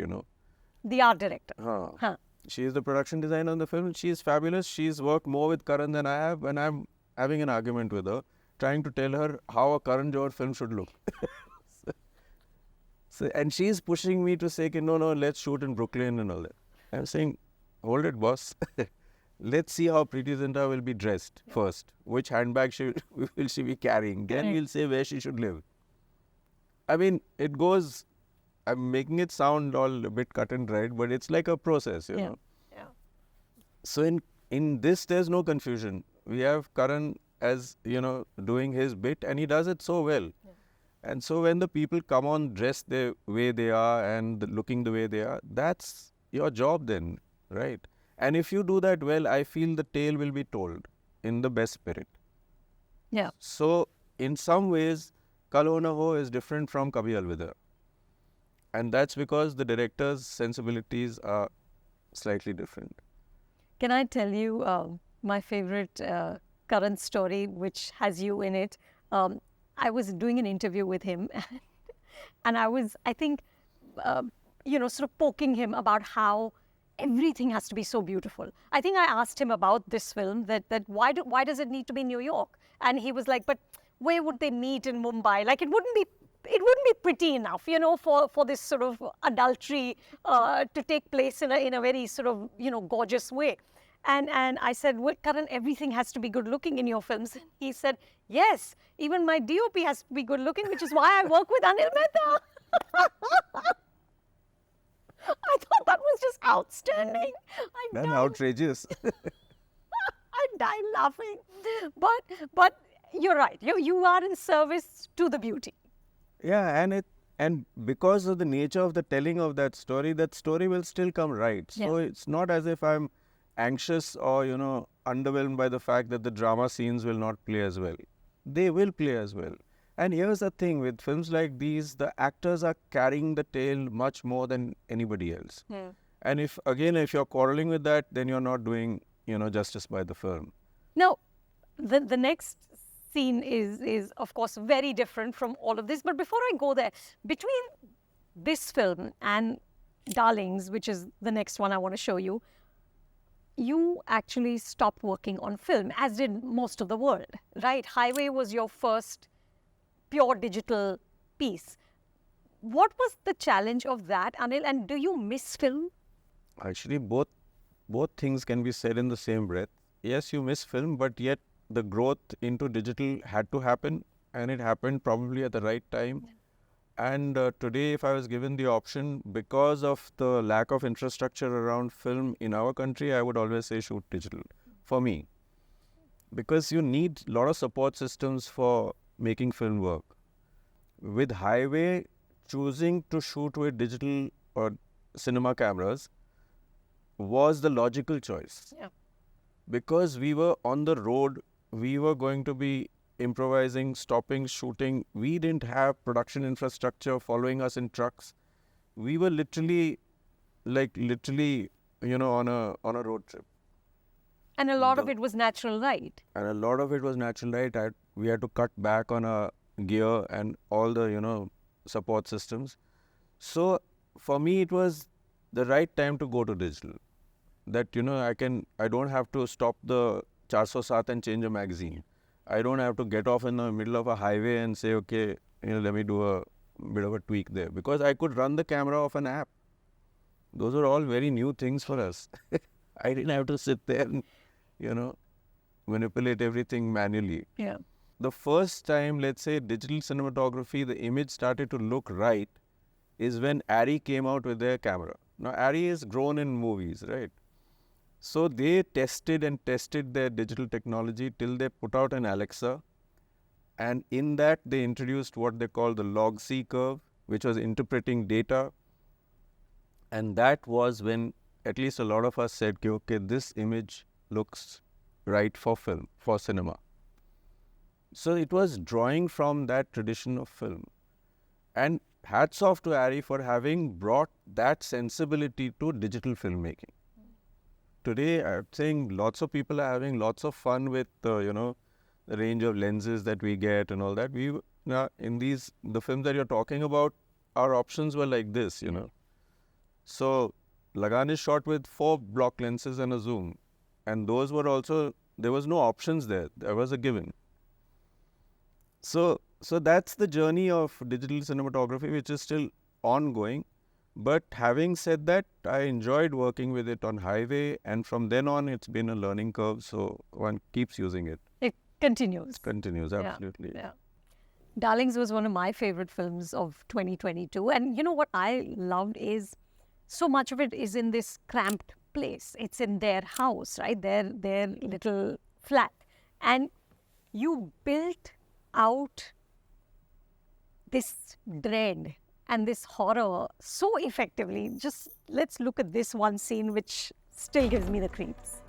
The art director. She is the production designer on the film. She is fabulous. She's worked more with Karan than I have, and I'm having an argument with her, trying to tell her how a Karan Johar film should look. And she's pushing me to say, no, let's shoot in Brooklyn and all that. I'm saying, hold it, boss. Let's see how Preeti Zinta will be dressed first. Which handbag will she be carrying? Then we'll say where she should live. I mean, it goes... I'm making it sound all a bit cut and dried, but it's like a process, you know. Yeah. So in this, there's no confusion. We have Karan as, doing his bit, and he does it so well. Yeah. And so when the people come on dressed the way they are and looking the way they are, that's your job then, right? And if you do that well, I feel the tale will be told in the best spirit. Yeah. So in some ways, Kal Ho Na Ho is different from Kabhi Alvida. And that's because the director's sensibilities are slightly different. Can I tell you my favorite current story, which has you in it? I was doing an interview with him and I was, I think, sort of poking him about how everything has to be so beautiful. I think I asked him about this film, that why does it need to be New York? And he was like, but where would they meet in Mumbai? Like it wouldn't be pretty enough, for this sort of adultery to take place in a very sort of, gorgeous way. And I said, well, Karan, everything has to be good looking in your films. He said, yes, even my DOP has to be good looking, which is why I work with Anil Mehta. I thought that was just outstanding. Then outrageous. I died laughing. But you're right. You are in service to the beauty. Yeah, and because of the nature of the telling of that story will still come right. So it's not as if I'm anxious or, underwhelmed by the fact that the drama scenes will not play as well. They will play as well. And here's the thing, with films like these, the actors are carrying the tale much more than anybody else. Yeah. And if you're quarreling with that, then you're not doing, justice by the film. Now, the next scene is of course very different from all of this. But before I go there, between this film and Darlings, which is the next one I want to show you, you actually stopped working on film, as did most of the world, right? Highway was your first pure digital piece. What was the challenge of that, Anil? And do you miss film? Actually, both things can be said in the same breath. Yes, you miss film, but yet the growth into digital had to happen, and it happened probably at the right time. And today, if I was given the option, because of the lack of infrastructure around film in our country, I would always say shoot digital for me. Because you need a lot of support systems for making film work. With highway, choosing to shoot with digital or cinema cameras was the logical choice. Yeah. Because we were on the road, we were going to be improvising, stopping, shooting. We didn't have production infrastructure following us in trucks. We were literally, on a road trip. And a lot of it was natural light. And a lot of it was natural light. We had to cut back on our gear and all the, support systems. So for me, it was the right time to go to digital. That, I don't have to stop the 407 and change a magazine. I don't have to get off in the middle of a highway and say, okay, let me do a bit of a tweak there. Because I could run the camera off an app. Those are all very new things for us. I didn't have to sit there and, manipulate everything manually. Yeah. The first time, let's say, digital cinematography, the image started to look right is when ARRI came out with their camera. Now, ARRI is grown in movies, right? So they tested and tested their digital technology till they put out an Alexa. And in that, they introduced what they call the log-C curve, which was interpreting data. And that was when at least a lot of us said, okay, this image looks right for film, for cinema. So it was drawing from that tradition of film. And hats off to ARRI for having brought that sensibility to digital filmmaking. Today, I think lots of people are having lots of fun with, the range of lenses that we get and all that. The films that you're talking about, our options were like this, So, Lagaan is shot with 4 block lenses and a zoom. And those were also, there was no options there. There was a given. So that's the journey of digital cinematography, which is still ongoing. But having said that, I enjoyed working with it on highway. And from then on, it's been a learning curve. So one keeps using it. It continues. It continues, absolutely. Yeah. Darlings was one of my favorite films of 2022. And what I loved is so much of it is in this cramped place. It's in their house, right? Their little flat. And you built out this dread and this horror so effectively. Just let's look at this one scene which still gives me the creeps.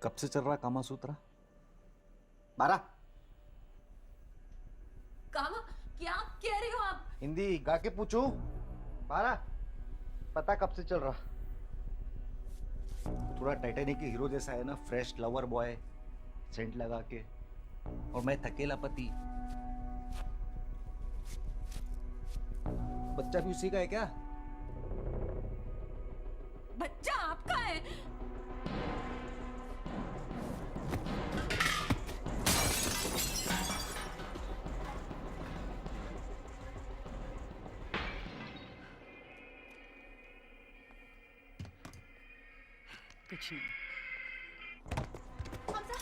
कब से चल रहा कामा सूत्रा 12 कामा क्या कह रहे हो आप? हिंदी गा के पूछूं 12 पता कब से चल रहा थोड़ा टाइटैनिक के हीरो जैसा है ना फ्रेश लवर बॉय सेंट लगा के और मैं थकेला पति बच्चा भी उसी का है क्या बच्चा आपका है? कुछ नहीं। हमजा,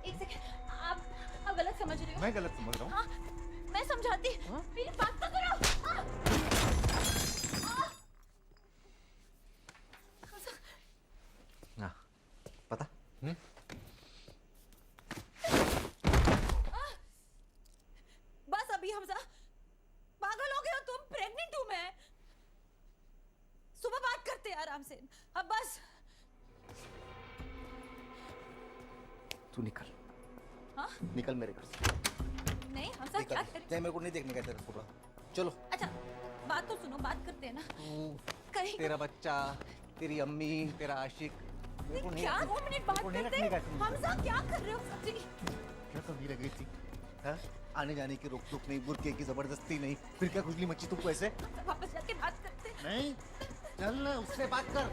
एक सेकंड, आप गलत समझ रहे हो। मैं गलत समझ रहा हूँ हाँ, मैं समझाती। मेरी बात तो करो। हाँ। हाँ पता बस अभी हमजा, बात आराम से अब बस तू निकल हाँ निकल मेरे घर से नहीं हम सब क्या करें नहीं मेरे को नहीं देखने का तेरा टुकड़ा चलो अच्छा बात तो सुनो बात करते हैं ना कहीं तेरा बच्चा तेरी अम्मी तेरा आशिक मेरे को क्या 2 मिनट बात मेरे को नहीं करते रखने का हैं हम सब क्या कर रहे हो सच्ची क्या कमी रह गई थी हाँ? आने जाने की रोक टोक नहीं बुरके की जबरदस्ती नहीं फिर क्या खुजली मची तुमको ऐसे वापस जाके बात करते हैं नहीं चल ना उससे बात कर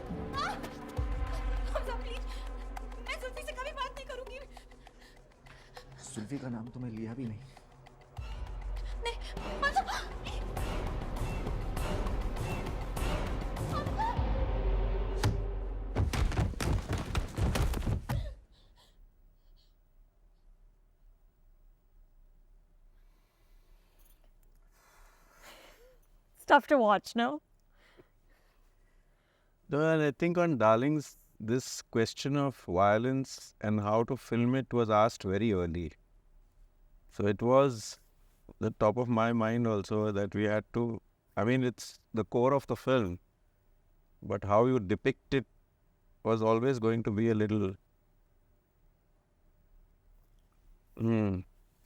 हम सब प्लीज मैं सुल्फी से कभी बात नहीं करूंगी सुल्फी का नाम तुम्हें लिया भी नहीं नहीं मतलब It's tough to watch, no? No, and I think on Darlings, this question of violence and how to film it was asked very early. So it was the top of my mind also that we had to, I mean, it's the core of the film, but how you depict it was always going to be a little.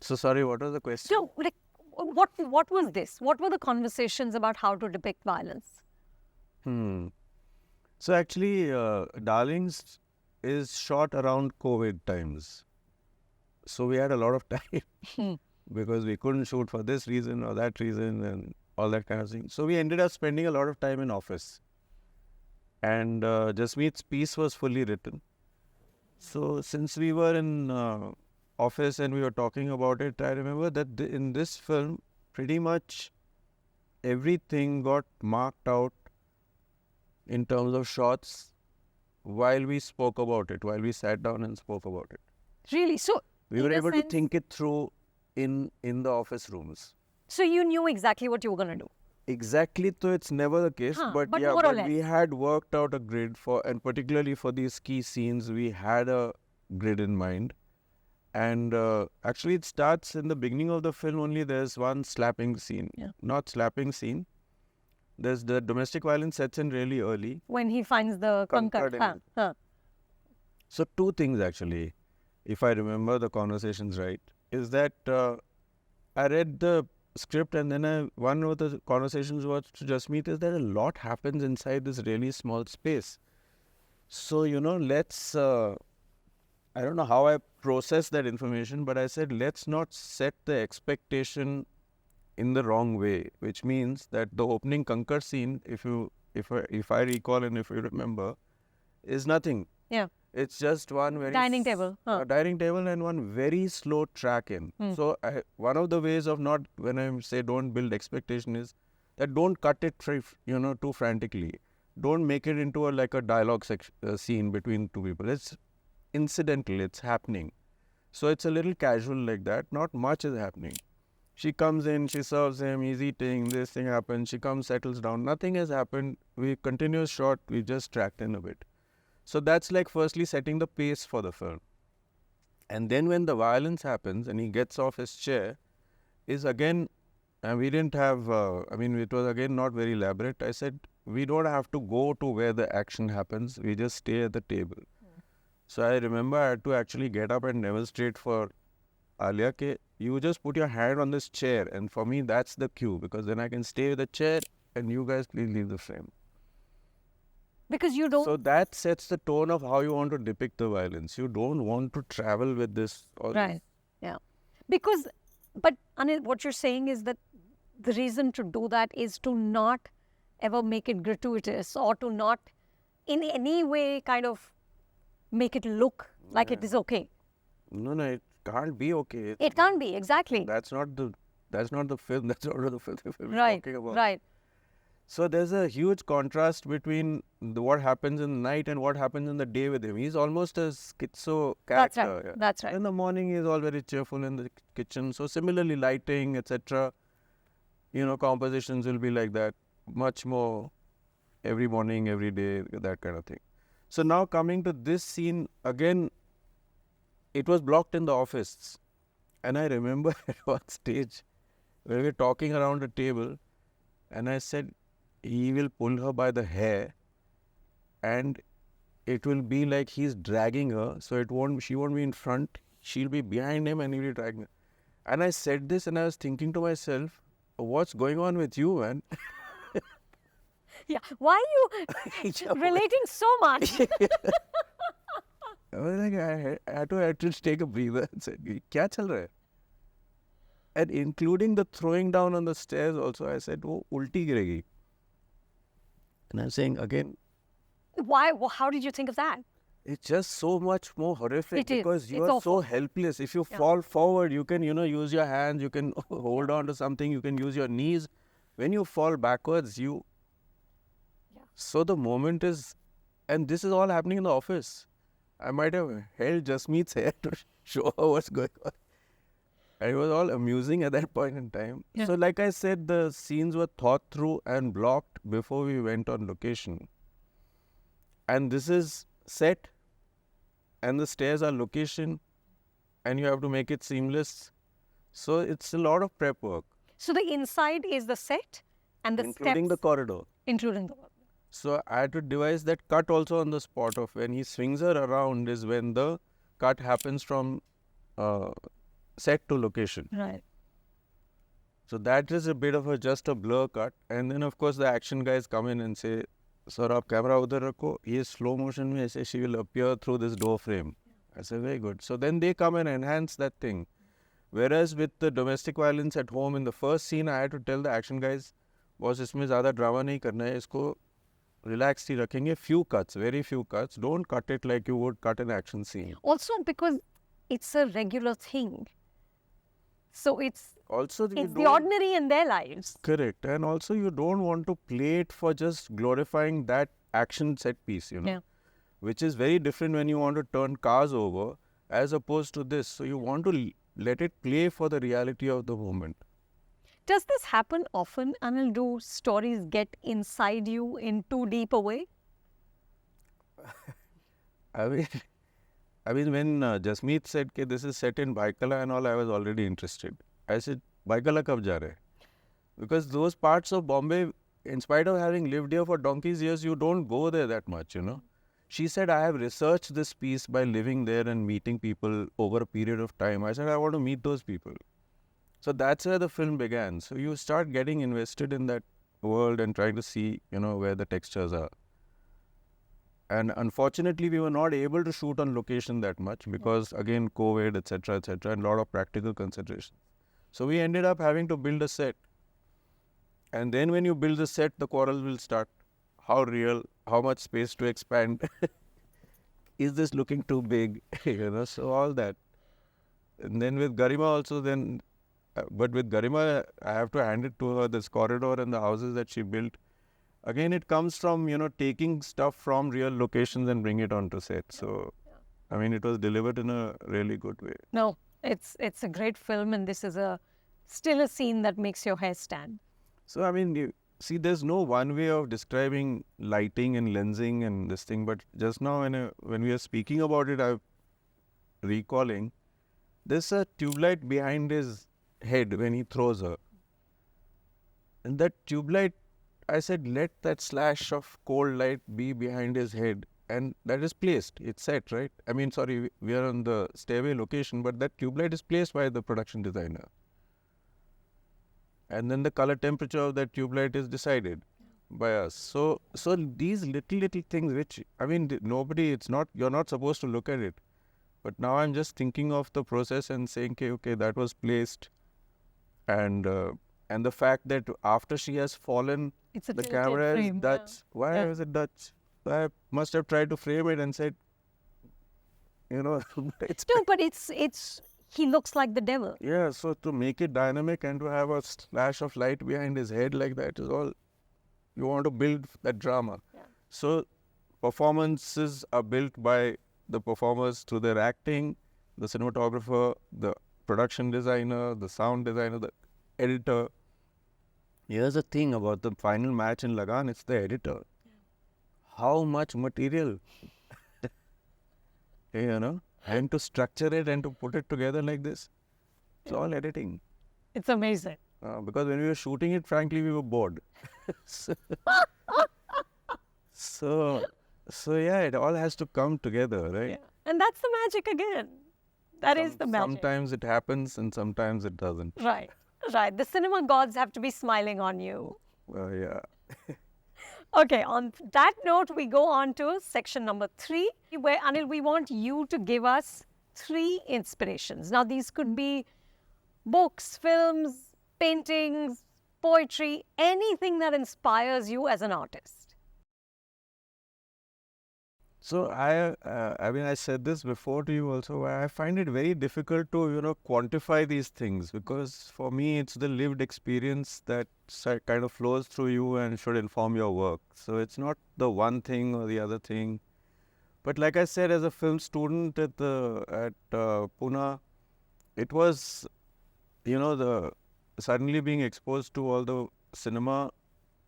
So sorry, what was the question? So, like, what was this? What were the conversations about how to depict violence? So actually, Darlings is shot around COVID times. So we had a lot of time because we couldn't shoot for this reason or that reason and all that kind of thing. So we ended up spending a lot of time in office. And Jasmeet's piece was fully written. So since we were in office and we were talking about it, I remember that in this film, pretty much everything got marked out in terms of shots while we spoke about it, while we sat down and spoke about it. Really? So, We in were a able to sense- think it through in the office rooms. So you knew exactly what you were going to do. Exactly, so it's never the case, Huh, but but yeah, more or but we less. had worked out a grid for, and particularly for these key scenes, we had a grid in mind. And actually, it starts in the beginning of the film only. There's one slapping scene, not slapping scene. There's the domestic violence sets in really early. When he finds the Conquered conquered. in Huh. So two things actually, if I remember the conversations right, is that I read the script and then one of the conversations was to Jasmeet is that a lot happens inside this really small space. So, let's, I don't know how I processed that information, but I said, let's not set the expectation in the wrong way, which means that the opening Kankar scene, if I recall and if you remember, is nothing. Yeah. It's just one very Dining table. Huh. dining table and one very slow track in. So one of the ways of not, when I say don't build expectation, is that don't cut it too frantically. Don't make it into like a dialogue scene between two people. It's incidental. It's happening. So it's a little casual like that. Not much is happening. She comes in, she serves him, he's eating, this thing happens, she comes, settles down. Nothing has happened. We continuous shot, we just tracked in a bit. So that's like firstly setting the pace for the film. And then when the violence happens and he gets off his chair, is again, and we didn't have, it was again not very elaborate. I said, we don't have to go to where the action happens, we just stay at the table. So I remember I had to actually get up and demonstrate for Alia ke you just put your hand on this chair, and for me that's the cue, because then I can stay with the chair and you guys please leave the frame. Because you don't. So that sets the tone of how you want to depict the violence. You don't want to travel with this. Right. Yeah. Because, but Anil, what you're saying is that the reason to do that is to not ever make it gratuitous or to not in any way kind of make it look like it is okay. No, it can't be okay. It can't be, exactly. That's not the film. That's not the film the film is Right, talking about. right. So there's a huge contrast between what happens in the night and what happens in the day with him. He's almost a schizo That's character. right, yeah. that's right. In the morning, he's all very cheerful in the kitchen. So similarly, lighting, etc. Compositions will be like that. Much more every morning, every day, that kind of thing. So now coming to this scene, again, it was blocked in the office. And I remember at one stage, we were talking around a table, and I said, he will pull her by the hair and it will be like he's dragging her. So she won't be in front. She'll be behind him and he'll be dragging her. And I said this and I was thinking to myself, what's going on with you, man? Yeah. Why are you relating so much? I was like, I had to just take a breather and say, kya chal raha hai? And including the throwing down on the stairs also, I said, wo ulti giregi. And I'm saying again, Why? How did you think of that? it's just so much more horrific It is. because you It's are awful. so helpless. If you Yeah. fall forward, you can, use your hands, you can hold on to something, you can use your knees. When you fall backwards, Yeah. So the moment is, and this is all happening in the office. I might have held Jasmeet's hair to show her what's going on. And it was all amusing at that point in time. Yeah. So like I said, the scenes were thought through and blocked before we went on location. And this is set, and the stairs are location, and you have to make it seamless. So it's a lot of prep work, So the inside is the set and the including steps, the corridor. including the work. So I had to devise that cut also on the spot of when he swings her around is when the cut happens from set to location. Right. So that is a bit of just a blur cut. And then of course the action guys come in and say, sir, aap camera udhar rakho, ye slow motion mein aise she will appear through this door frame. I said, very good. So then they come and enhance that thing. Whereas with the domestic violence at home, in the first scene, I had to tell the action guys, boss, isme zyada drama nahi karna hai, isko relaxed hi rakhenge, few cuts, very few cuts. Don't cut it like you would cut an action scene. Also because it's a regular thing. So it's Also, you the don't- ordinary in their lives. Correct. And also, you don't want to play it for just glorifying that action set piece, Yeah. which is very different when you want to turn cars over as opposed to this. So, you want to let it play for the reality of the moment. Does this happen often, Anil? Do stories get inside you in too deep a way? I mean, when Jasmeet said that this is set in Baikala and all, I was already interested. I said, Baikala kab ja rahe? Because those parts of Bombay, in spite of having lived here for donkey's years, you don't go there that much, She said, I have researched this piece by living there and meeting people over a period of time. I said, I want to meet those people. So that's where the film began. So you start getting invested in that world and trying to see, where the textures are. And unfortunately, we were not able to shoot on location that much because, again, COVID, etc., and a lot of practical considerations. So we ended up having to build a set. And then when you build the set, the quarrels will start. How real? How much space to expand? Is this looking too big? So all that. And then with Garima also but with Garima, I have to hand it to her, this corridor and the houses that she built. Again, it comes from, taking stuff from real locations and bring it onto set. So, I mean, it was delivered in a really good way. No, it's a great film, and this is still a scene that makes your hair stand. So, I mean, see, there's no one way of describing lighting and lensing and this thing. But just now, when we are speaking about it, I'm recalling, there's a tube light behind his head when he throws her. And that tube light, I said, let that slash of cold light be behind his head. And that is placed. It's set, right? I mean, sorry, we are on the stairway location, but that tube light is placed by the production designer. And then the color temperature of that tube light is decided by us. So these little things which, I mean, you're not supposed to look at it. But now I'm just thinking of the process and saying, okay, that was placed. And the fact that after she has fallen, It's a the tilted camera is frame, Dutch. yeah. Why Yeah. is it Dutch? I must have tried to frame it and said, it's No, but he looks like the devil. yeah. So to make it dynamic and to have a slash of light behind his head like that is all. You want to build that drama. Yeah. So performances are built by the performers through their acting, the cinematographer, the production designer, the sound designer, the editor. Here's the thing about the final match in Lagaan, it's the editor. How much material, and to structure it and to put it together like this, it's all editing. It's amazing. Because when we were shooting it, frankly, we were bored. So So yeah, it all has to come together, right? Yeah. And that's the magic again. That is the magic. Sometimes it happens and sometimes it doesn't. Right, right. The cinema gods have to be smiling on you. Yeah. Okay, on that note, we go on to section number 3, where Anil, we want you to give us 3 inspirations. Now, these could be books, films, paintings, poetry, anything that inspires you as an artist. So I mean, I said this before to you also. I find it very difficult to quantify these things because for me it's the lived experience that kind of flows through you and should inform your work. So it's not the one thing or the other thing. But like I said, as a film student at Pune, it was the suddenly being exposed to all the cinema,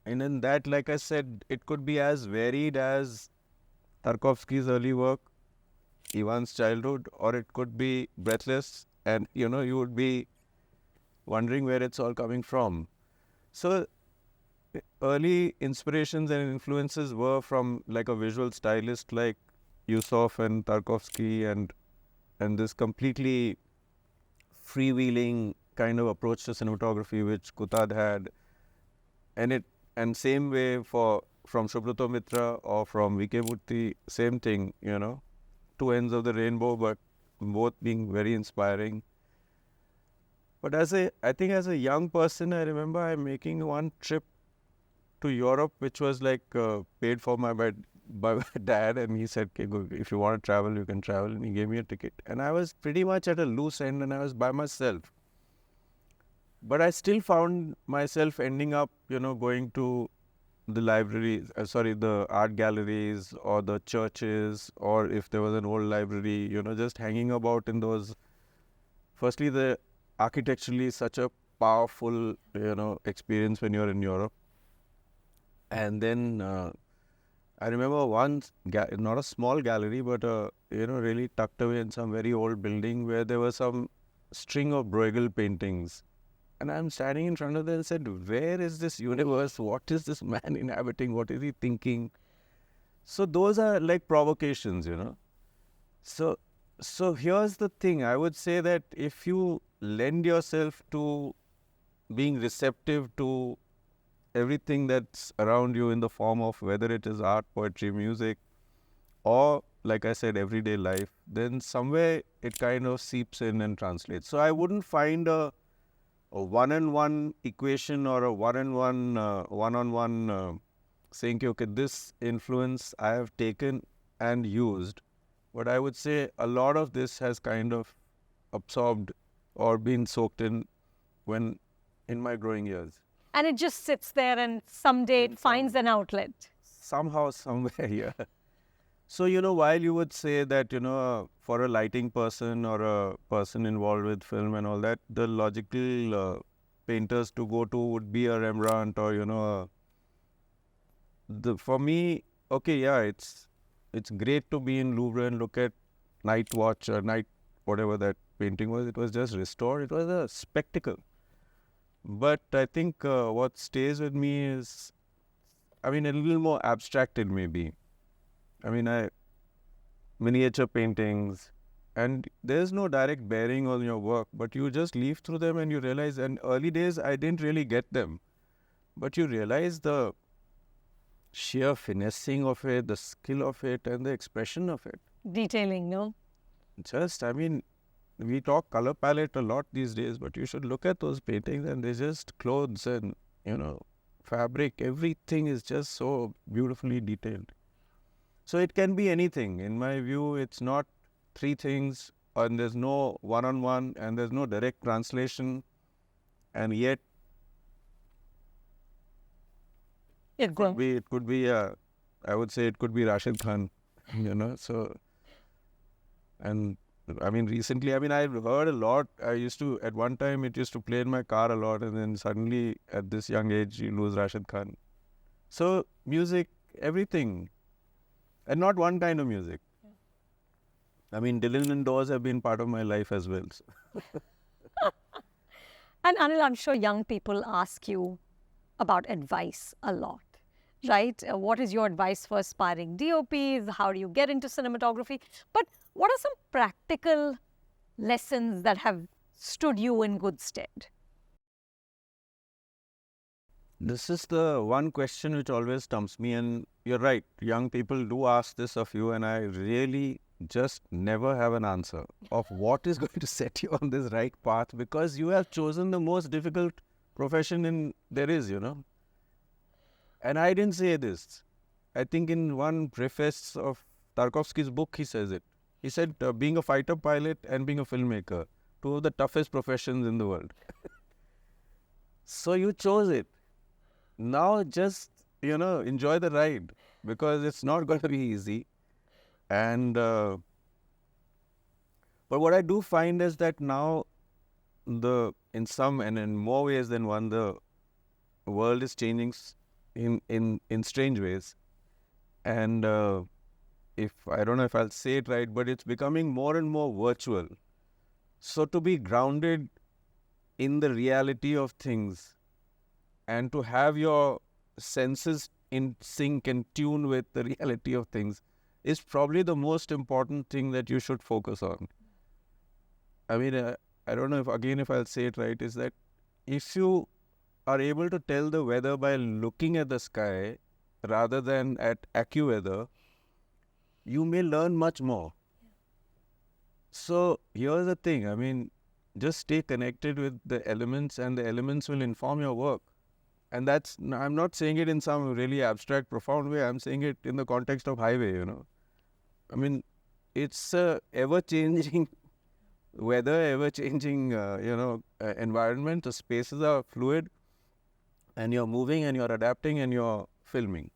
and in that, like I said, it could be as varied as Tarkovsky's early work, Ivan's childhood, or it could be Breathless, and you would be wondering where it's all coming from. So early inspirations and influences were from like a visual stylist like Yusuf and Tarkovsky, and this completely freewheeling kind of approach to cinematography which Kutad had, and same way from Subrato Mitra or from V.K. Murthy, same thing, two ends of the rainbow, but both being very inspiring. But I think as a young person, I remember I'm making one trip to Europe, which was like paid for by my dad, and he said, okay, go, if you want to travel, you can travel, and he gave me a ticket. And I was pretty much at a loose end, and I was by myself. But I still found myself ending up, going to the libraries, the art galleries or the churches, or if there was an old library, just hanging about in those. Firstly, the architecturally such a powerful, experience when you're in Europe. And then I remember one, not a small gallery, but really tucked away in some very old building where there was some string of Bruegel paintings. And I'm standing in front of them and said, where is this universe? What is this man inhabiting? What is he thinking? So those are like provocations, So here's the thing. I would say that if you lend yourself to being receptive to everything that's around you in the form of whether it is art, poetry, music, or like I said, everyday life, then somewhere it kind of seeps in and translates. So I wouldn't find a one-on-one equation or a one-on-one saying, okay, this influence I have taken and used. But I would say a lot of this has kind of absorbed or been soaked in in my growing years. And it just sits there and someday it finds an outlet. Somehow, somewhere, yeah. So, while you would say that, for a lighting person or a person involved with film and all that, the logical painters to go to would be a Rembrandt or, for me, okay, yeah, it's great to be in Louvre and look at Night Watch or whatever that painting was. It was just restored. It was a spectacle. But I think what stays with me is, a little more abstracted maybe. Miniature paintings, and there's no direct bearing on your work, but you just leaf through them and you realize, and early days I didn't really get them, but you realize the sheer finessing of it, the skill of it, and the expression of it. Detailing, no? We talk color palette a lot these days, but you should look at those paintings and they're just clothes and, fabric. Everything is just so beautifully detailed. So it can be anything. In my view, it's not three things, and there's no one-on-one, and there's no direct translation, and yet It could be I would say it could be Rashid Khan, so, and recently, I've heard a lot. At one time, it used to play in my car a lot, and then suddenly, at this young age, you lose Rashid Khan. So, music, everything, and not one kind of music. Dylan and Dawes have been part of my life as well. So. And Anil, I'm sure young people ask you about advice a lot. right? What is your advice for aspiring DOPs? How do you get into cinematography? But what are some practical lessons that have stood you in good stead? This is the one question which always stumps me, and you're right. Young people do ask this of you, and I really just never have an answer of what is going to set you on this right path, because you have chosen the most difficult profession there is, And I didn't say this. I think in one preface of Tarkovsky's book, he says it. He said, being a fighter pilot and being a filmmaker, two of the toughest professions in the world. So you chose it. Now just, enjoy the ride, because it's not going to be easy. And, but what I do find is that now in some and in more ways than one, the world is changing in strange ways. And if I don't know if I'll say it right, but it's becoming more and more virtual. So to be grounded in the reality of things and to have your senses in sync and tune with the reality of things is probably the most important thing that you should focus on. I mean, I don't know if I'll say it right, is that if you are able to tell the weather by looking at the sky rather than at AccuWeather, you may learn much more. So here's the thing, I mean, just stay connected with the elements, and the elements will inform your work. And I'm not saying it in some really abstract, profound way. I'm saying it in the context of highway, I mean, it's a ever-changing weather, ever-changing, environment. The spaces are fluid, and you're moving, and you're adapting, and you're filming.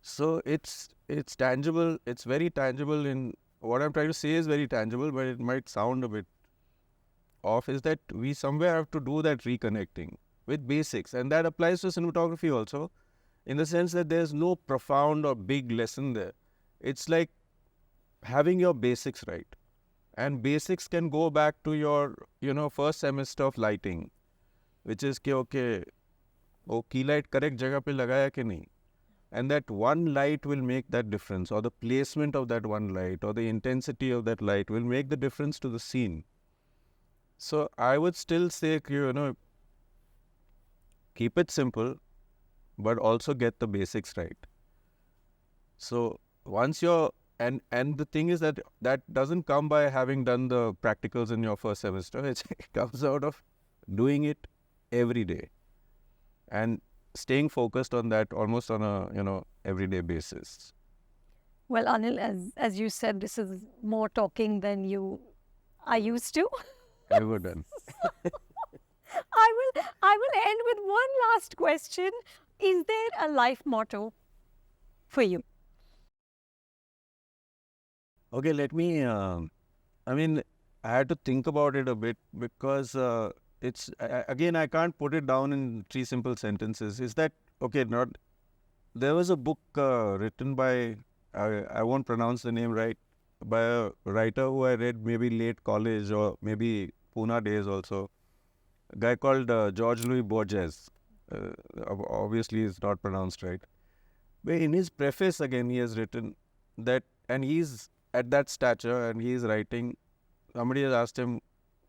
So it's tangible. It's very tangible. What I'm trying to say is very tangible, but it might sound a bit off, is that we somewhere have to do that reconnecting with basics. And that applies to cinematography also, in the sense that there's no profound or big lesson there. It's like having your basics right. And basics can go back to your, first semester of lighting, which is, okay, key light correct jagah pe lagaya ke nahi? And that one light will make that difference, or the placement of that one light, or the intensity of that light will make the difference to the scene. So I would still say, keep it simple, but also get the basics right. So once and the thing is that doesn't come by having done the practicals in your first semester. It comes out of doing it every day and staying focused on that almost on a, everyday basis. Well, Anil, as you said, this is more talking than you are used to. Ever done. I will end with one last question. Is there a life motto for you? Okay, let me, I had to think about it a bit, because again, I can't put it down in 3 simple sentences. Is that, there was a book written by, I won't pronounce the name right, by a writer who I read maybe late college or maybe Pune days also. A guy called George Louis Borges. Obviously, it's not pronounced right. But in his preface, again, he has written that, and he's at that stature and he's writing. Somebody has asked him,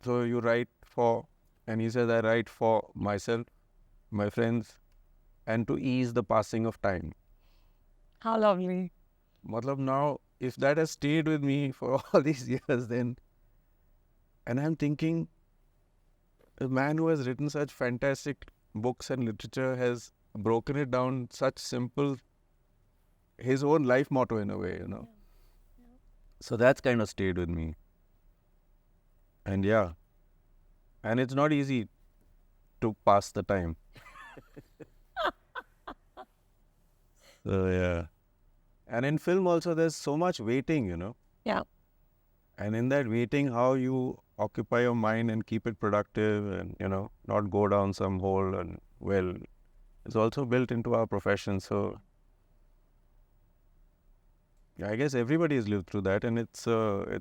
so you write for, and he says, I write for myself, my friends, and to ease the passing of time. How lovely. Matlab, now, if that has stayed with me for all these years, then, and I'm thinking, a man who has written such fantastic books and literature has broken it down such simple, his own life motto in a way, Yeah. So that's kind of stayed with me. And and it's not easy to pass the time. So and in film also there's so much waiting, Yeah. And in that waiting, how you occupy your mind and keep it productive and, not go down some hole, and it's also built into our profession. So I guess everybody has lived through that, and it's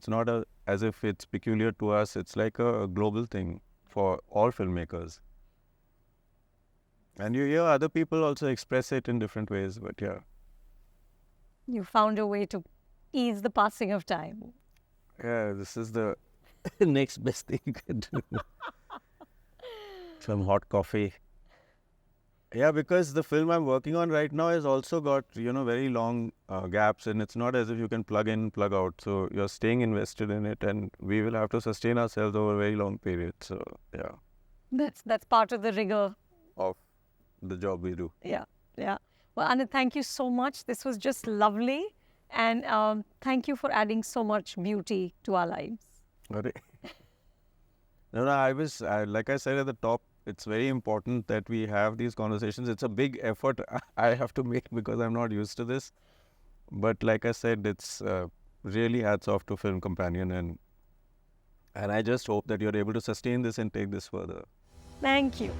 not as if it's peculiar to us. It's like a global thing for all filmmakers. And you hear other people also express it in different ways. But yeah, You found a way to ease the passing of time. this is the next best thing you can do. Some hot coffee. Yeah, because the film I'm working on right now has also got, very long gaps, and it's not as if you can plug in, plug out. So you're staying invested in it, and we will have to sustain ourselves over a very long period. So, yeah, That's part of the rigor. of the job we do. Yeah, yeah. Well, Anil, thank you so much. This was just lovely. And thank you for adding so much beauty to our lives. Alright. No, like I said at the top, it's very important that we have these conversations. It's a big effort I have to make because I'm not used to this. But like I said, it's really hats off to Film Companion, and I just hope that you're able to sustain this and take this further. Thank you.